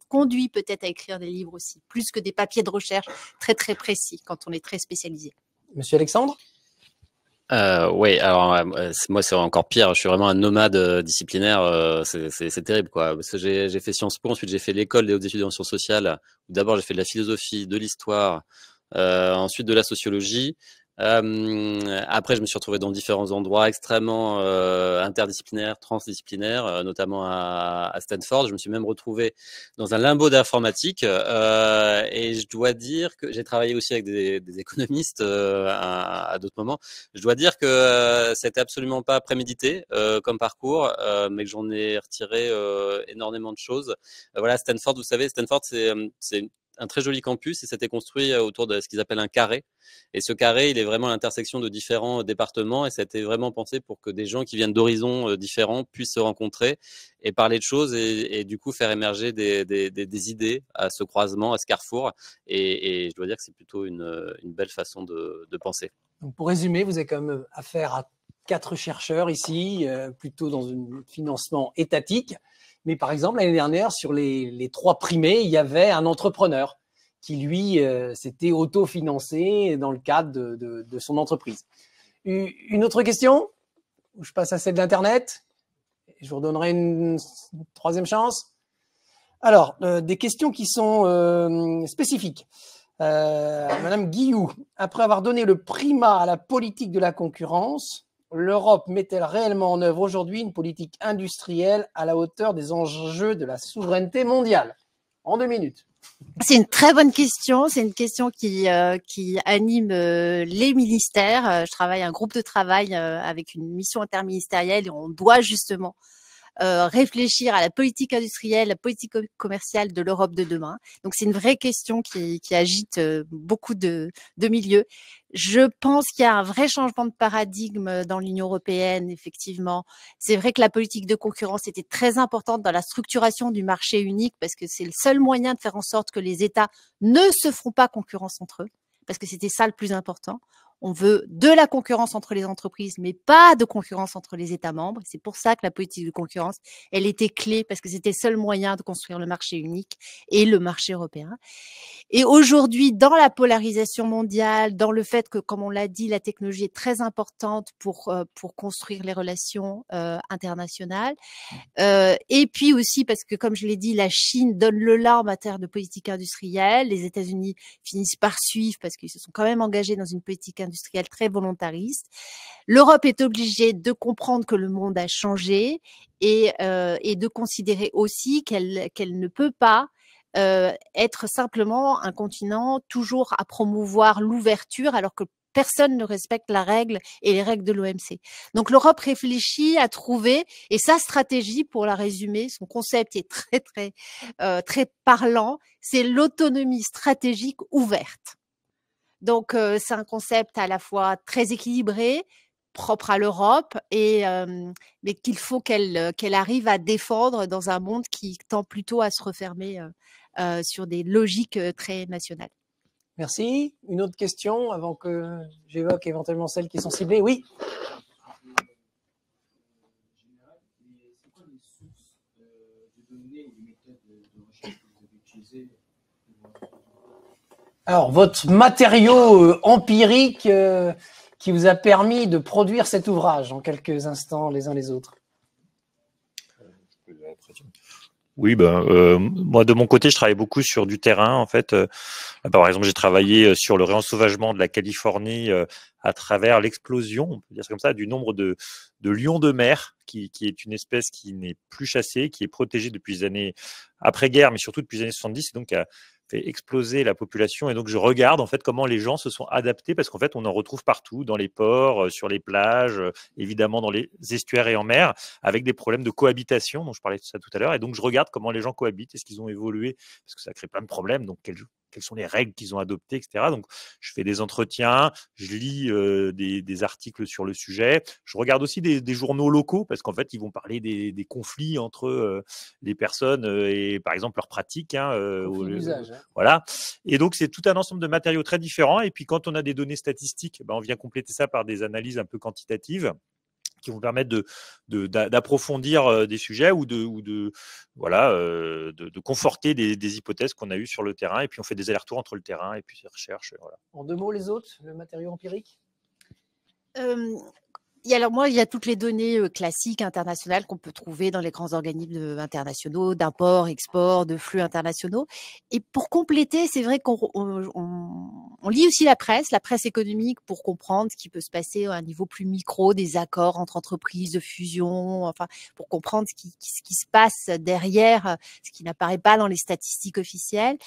conduit peut-être à écrire des livres aussi, plus que des papiers de recherche très, très précis quand on est très spécialisé. Monsieur Alexandre? Oui, alors moi c'est encore pire. Je suis vraiment un nomade disciplinaire. C'est terrible, quoi. Parce que j'ai fait Sciences Po, ensuite j'ai fait l'école des hautes études en sciences sociales. D'abord j'ai fait de la philosophie, de l'histoire, ensuite de la sociologie. Après, je me suis retrouvé dans différents endroits extrêmement interdisciplinaires, transdisciplinaires, notamment à Stanford. Je me suis même retrouvé dans un limbo d'informatique et je dois dire que j'ai travaillé aussi avec des économistes à d'autres moments. Je dois dire que c'était absolument pas prémédité comme parcours, mais que j'en ai retiré énormément de choses. Voilà, Stanford, vous savez, Stanford, c'est un très joli campus et c'était construit autour de ce qu'ils appellent un carré. Et ce carré, il est vraiment à l'intersection de différents départements et ça a été vraiment pensé pour que des gens qui viennent d'horizons différents puissent se rencontrer et parler de choses et du coup faire émerger des idées à ce croisement, à ce carrefour. Et je dois dire que c'est plutôt une belle façon de penser. Donc, pour résumer, vous avez quand même affaire à 4 chercheurs ici, plutôt dans un financement étatique. Mais par exemple, l'année dernière, sur les 3 primés, il y avait un entrepreneur qui, lui, s'était autofinancé dans le cadre de son entreprise. Une autre question? Je passe à celle d'Internet. Je vous redonnerai une 3e chance. Alors, des questions qui sont spécifiques. Madame Guillou, après avoir donné le primat à la politique de la concurrence, l'Europe met-elle réellement en œuvre aujourd'hui une politique industrielle à la hauteur des enjeux de la souveraineté mondiale? En 2 minutes. C'est une très bonne question. C'est une question qui anime les ministères. Je travaille un groupe de travail avec une mission interministérielle et on doit justement réfléchir à la politique industrielle, la politique commerciale de l'Europe de demain. Donc c'est une vraie question qui agite beaucoup de milieux. Je pense qu'il y a un vrai changement de paradigme dans l'Union européenne, effectivement. C'est vrai que la politique de concurrence était très importante dans la structuration du marché unique parce que c'est le seul moyen de faire en sorte que les États ne se font pas concurrence entre eux, parce que c'était ça le plus important. On veut de la concurrence entre les entreprises, mais pas de concurrence entre les États membres. C'est pour ça que la politique de concurrence, elle était clé, parce que c'était le seul moyen de construire le marché unique et le marché européen. Et aujourd'hui, dans la polarisation mondiale, dans le fait que, comme on l'a dit, la technologie est très importante pour construire les relations internationales. Et puis aussi parce que, comme je l'ai dit, la Chine donne le là en matière de politique industrielle. Les États-Unis finissent par suivre parce qu'ils se sont quand même engagés dans une politique industrielle très volontariste. L'Europe est obligée de comprendre que le monde a changé et de considérer aussi qu'elle ne peut pas être simplement un continent toujours à promouvoir l'ouverture alors que personne ne respecte la règle et les règles de l'OMC. Donc l'Europe réfléchit à trouver, et sa stratégie, pour la résumer, son concept est très parlant, c'est l'autonomie stratégique ouverte. Donc c'est un concept à la fois très équilibré, propre à l'Europe, mais qu'il faut qu'elle arrive à défendre dans un monde qui tend plutôt à se refermer sur des logiques très nationales. Merci. Une autre question avant que j'évoque éventuellement celles qui sont ciblées. Oui. C'est quoi les sources de données ou les méthodes de recherche que vous avez utilisées? Alors, votre matériau empirique qui vous a permis de produire cet ouvrage en quelques instants les uns les autres. Oui, moi de mon côté, je travaille beaucoup sur du terrain. En fait, par exemple, j'ai travaillé sur le réensauvagement de la Californie à travers l'explosion, on peut dire ça comme ça, du nombre de lions de mer, qui est une espèce qui n'est plus chassée, qui est protégée depuis les années après-guerre, mais surtout depuis les années 70, et donc a fait exploser la population. Et donc, je regarde en fait comment les gens se sont adaptés, parce qu'en fait, on en retrouve partout, dans les ports, sur les plages, évidemment dans les estuaires et en mer, avec des problèmes de cohabitation, dont je parlais de ça tout à l'heure. Et donc, je regarde comment les gens cohabitent, est-ce qu'ils ont évolué, parce que ça crée plein de problèmes. Donc, quelles sont les règles qu'ils ont adoptées, etc. Donc, je fais des entretiens, je lis des articles sur le sujet. Je regarde aussi des journaux locaux, parce qu'en fait, ils vont parler des conflits entre les personnes et, par exemple, leurs pratiques. Voilà. Et donc, c'est tout un ensemble de matériaux très différents. Et puis, quand on a des données statistiques, on vient compléter ça par des analyses un peu quantitatives qui vont permettre d'approfondir des sujets ou de conforter des hypothèses qu'on a eues sur le terrain. Et puis, on fait des allers-retours entre le terrain et puis les recherches. Voilà. En 2 mots, les autres, le matériau empirique? Alors moi, il y a toutes les données classiques internationales qu'on peut trouver dans les grands organismes internationaux, d'import, export, de flux internationaux. Et pour compléter, c'est vrai qu'on lit aussi la presse économique, pour comprendre ce qui peut se passer à un niveau plus micro, des accords entre entreprises, de fusion, enfin, pour comprendre ce qui se passe derrière, ce qui n'apparaît pas dans les statistiques officielles.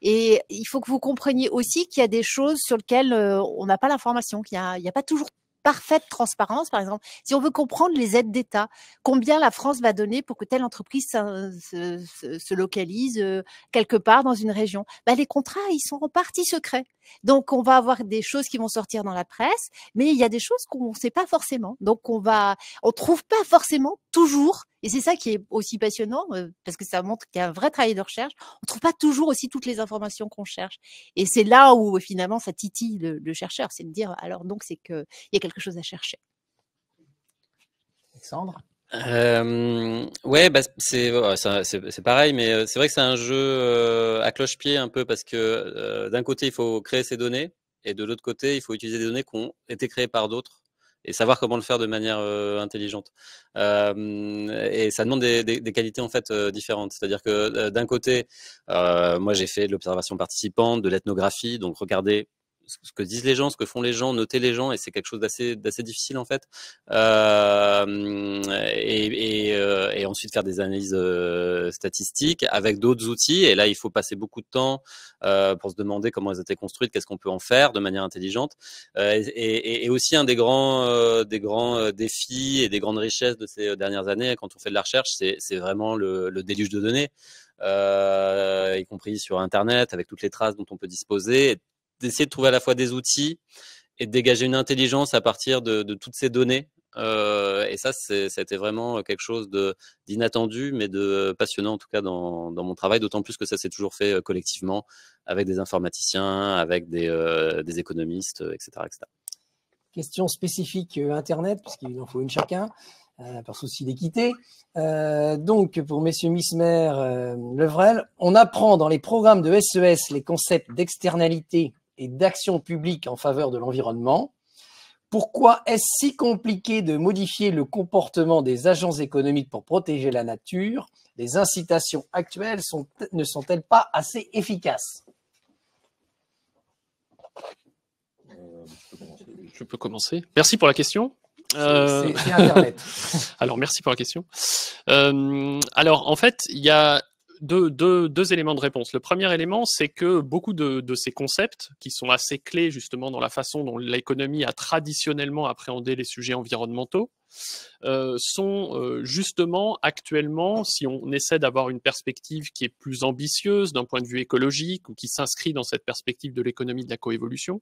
Et il faut que vous compreniez aussi qu'il y a des choses sur lesquelles on n'a pas l'information, qu'il n'y a pas toujours parfaite transparence. Par exemple, si on veut comprendre les aides d'État, combien la France va donner pour que telle entreprise se localise quelque part dans une région, les contrats, ils sont en partie secrets. Donc, on va avoir des choses qui vont sortir dans la presse, mais il y a des choses qu'on ne sait pas forcément. Donc, on trouve pas forcément toujours, et c'est ça qui est aussi passionnant, parce que ça montre qu'il y a un vrai travail de recherche, on trouve pas toujours aussi toutes les informations qu'on cherche. Et c'est là où, finalement, ça titille le chercheur, c'est de dire, alors donc, c'est qu'il y a quelque chose à chercher. Alexandre? C'est pareil, mais c'est vrai que c'est un jeu à cloche-pied un peu, parce que d'un côté, il faut créer ces données, et de l'autre côté, il faut utiliser des données qui ont été créées par d'autres et savoir comment le faire de manière intelligente. Et ça demande des qualités en fait différentes. C'est-à-dire que d'un côté, moi j'ai fait de l'observation participante, de l'ethnographie, donc regarder ce que disent les gens, ce que font les gens, noter les gens, et c'est quelque chose d'assez difficile en fait. Et ensuite faire des analyses statistiques avec d'autres outils. Et là, il faut passer beaucoup de temps pour se demander comment elles étaient construites, qu'est-ce qu'on peut en faire de manière intelligente. Et aussi un des grands défis et des grandes richesses de ces dernières années, quand on fait de la recherche, c'est vraiment le déluge de données, y compris sur Internet, avec toutes les traces dont on peut disposer, d'essayer de trouver à la fois des outils et de dégager une intelligence à partir de toutes ces données. Et ça a été vraiment quelque chose d'inattendu, mais de passionnant en tout cas dans mon travail, d'autant plus que ça s'est toujours fait collectivement avec des informaticiens, avec des économistes, etc., etc. Question spécifique Internet, puisqu'il en faut une chacun, par souci d'équité. Donc, pour messieurs Mismer, Levrel, on apprend dans les programmes de SES les concepts d'externalité et d'action publique en faveur de l'environnement. Pourquoi est-ce si compliqué de modifier le comportement des agents économiques pour protéger la nature? Les incitations actuelles ne sont-elles pas assez efficaces? Je peux commencer. Merci pour la question. C'est Internet. Alors, merci pour la question. Alors, en fait, il y a deux éléments de réponse. Le premier élément, c'est que beaucoup de ces concepts, qui sont assez clés justement dans la façon dont l'économie a traditionnellement appréhendé les sujets environnementaux, sont justement actuellement, si on essaie d'avoir une perspective qui est plus ambitieuse d'un point de vue écologique ou qui s'inscrit dans cette perspective de l'économie de la coévolution,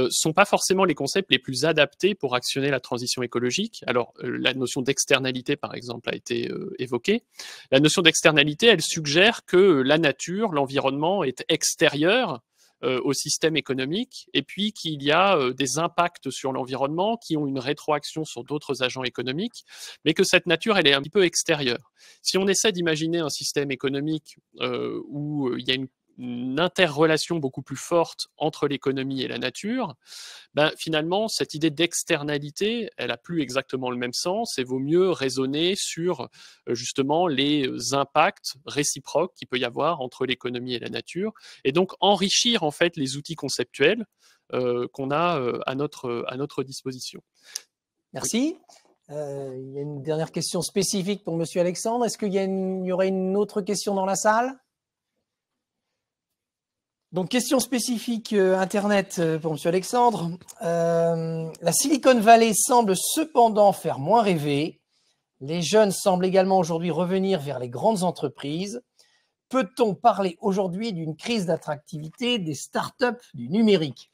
sont pas forcément les concepts les plus adaptés pour actionner la transition écologique. Alors, la notion d'externalité, par exemple, a été évoquée. La notion d'externalité, elle suggère que la nature, l'environnement est extérieur au système économique, et puis qu'il y a des impacts sur l'environnement qui ont une rétroaction sur d'autres agents économiques, mais que cette nature, elle est un petit peu extérieure. Si on essaie d'imaginer un système économique où il y a une interrelation beaucoup plus forte entre l'économie et la nature, ben, finalement, cette idée d'externalité, elle a plus exactement le même sens et vaut mieux raisonner sur justement les impacts réciproques qu'il peut y avoir entre l'économie et la nature, et donc enrichir en fait les outils conceptuels qu'on a à notre disposition. Merci. Il y a une dernière question spécifique pour Monsieur Alexandre. Est-ce qu'il y aurait une autre question dans la salle? Donc, question spécifique Internet pour M. Alexandre. La Silicon Valley semble cependant faire moins rêver. Les jeunes semblent également aujourd'hui revenir vers les grandes entreprises. Peut-on parler aujourd'hui d'une crise d'attractivité des startups du numérique?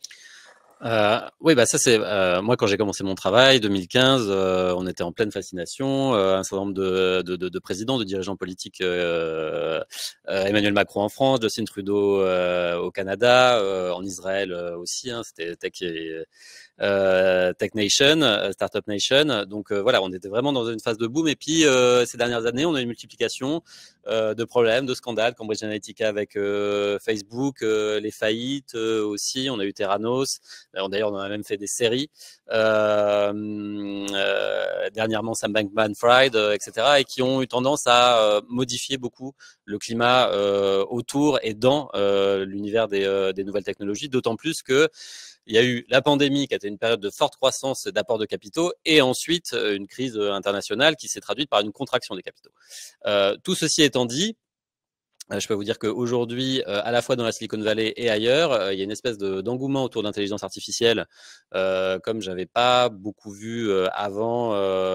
Oui, bah ça c'est moi quand j'ai commencé mon travail, 2015, on était en pleine fascination. Un certain nombre de présidents, de dirigeants politiques, Emmanuel Macron en France, Justin Trudeau au Canada, en Israël aussi. Hein, c'était Tech Nation, Startup Nation. Donc voilà, on était vraiment dans une phase de boom. Et puis ces dernières années, on a une multiplication de problèmes, de scandales. Cambridge Analytica avec Facebook, les faillites aussi. On a eu Theranos. D'ailleurs, on a même fait des séries. Dernièrement, Sam Bankman-Fried, etc. Et qui ont eu tendance à modifier beaucoup le climat autour et dans l'univers des nouvelles technologies. D'autant plus que il y a eu la pandémie qui a été une période de forte croissance d'apport de capitaux et ensuite une crise internationale qui s'est traduite par une contraction des capitaux. Tout ceci étant dit, je peux vous dire qu'aujourd'hui, à la fois dans la Silicon Valley et ailleurs, il y a une espèce d'engouement autour de l'intelligence artificielle, comme j'avais pas beaucoup vu avant,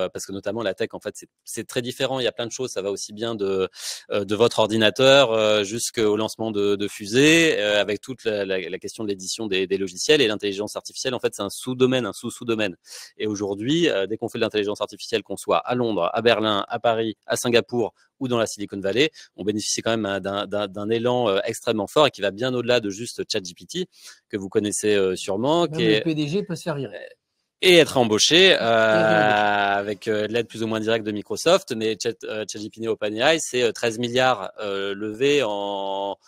parce que notamment la tech, en fait, c'est très différent. Il y a plein de choses. Ça va aussi bien de votre ordinateur jusqu'au lancement de fusées, avec toute la question de l'édition des logiciels et l'intelligence artificielle. En fait, c'est un sous-domaine, un sous-sous-domaine. Et aujourd'hui, dès qu'on fait de l'intelligence artificielle, qu'on soit à Londres, à Berlin, à Paris, à Singapour ou dans la Silicon Valley, on bénéficie quand même d'un élan extrêmement fort et qui va bien au-delà de juste ChatGPT, que vous connaissez sûrement. Même le PDG peut se faire virer. Et être embauché avec l'aide plus ou moins directe de Microsoft. Mais ChatGPT OpenAI, c'est 13 milliards levés en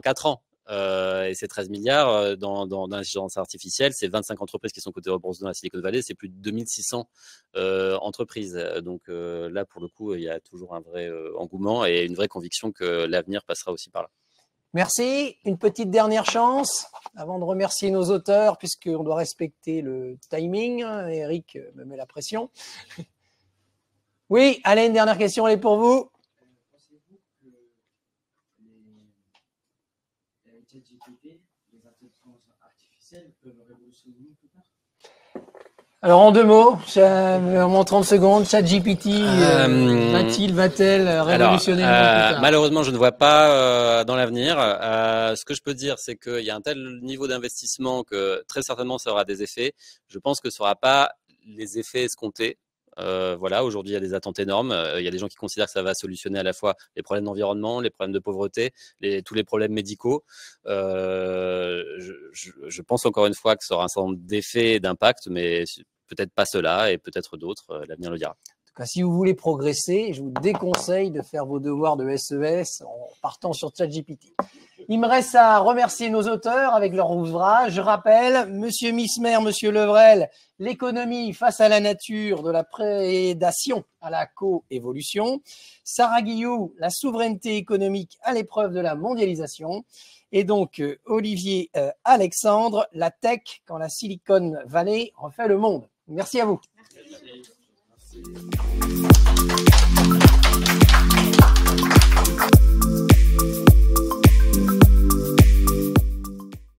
4 ans. Et ces 13 milliards dans l'intelligence artificielle, c'est 25 entreprises qui sont cotées en bourse dans la Silicon Valley, c'est plus de 2600 entreprises. Donc là, pour le coup, il y a toujours un vrai engouement et une vraie conviction que l'avenir passera aussi par là. Merci. Une petite dernière chance avant de remercier nos auteurs, puisqu'on doit respecter le timing. Eric me met la pression. Oui, allez, une dernière question, elle est pour vous. Les intelligences artificielles peuvent révolutionner plus tard? Alors en 2 mots, en 30 secondes, ChatGPT va-t-elle révolutionner le monde plus tard? Malheureusement, je ne vois pas dans l'avenir. Ce que je peux dire, c'est qu'il y a un tel niveau d'investissement que très certainement ça aura des effets. Je pense que ça n'aura pas les effets escomptés. Voilà, aujourd'hui il y a des attentes énormes. Il y a des gens qui considèrent que ça va solutionner à la fois les problèmes d'environnement, les problèmes de pauvreté, tous les problèmes médicaux. Je pense encore une fois que ça aura un certain nombre d'effets et d'impact, mais peut-être pas cela et peut-être d'autres. L'avenir le dira. En tout cas, si vous voulez progresser, je vous déconseille de faire vos devoirs de SES en partant sur ChatGPT. Il me reste à remercier nos auteurs avec leur ouvrage. Je rappelle, Monsieur Mismer, Monsieur Levrel, l'économie face à la nature, de la prédation à la coévolution. Sarah Guillou, la souveraineté économique à l'épreuve de la mondialisation. Et donc, Olivier Alexandre, la tech quand la Silicon Valley refait le monde. Merci à vous. Merci. c'est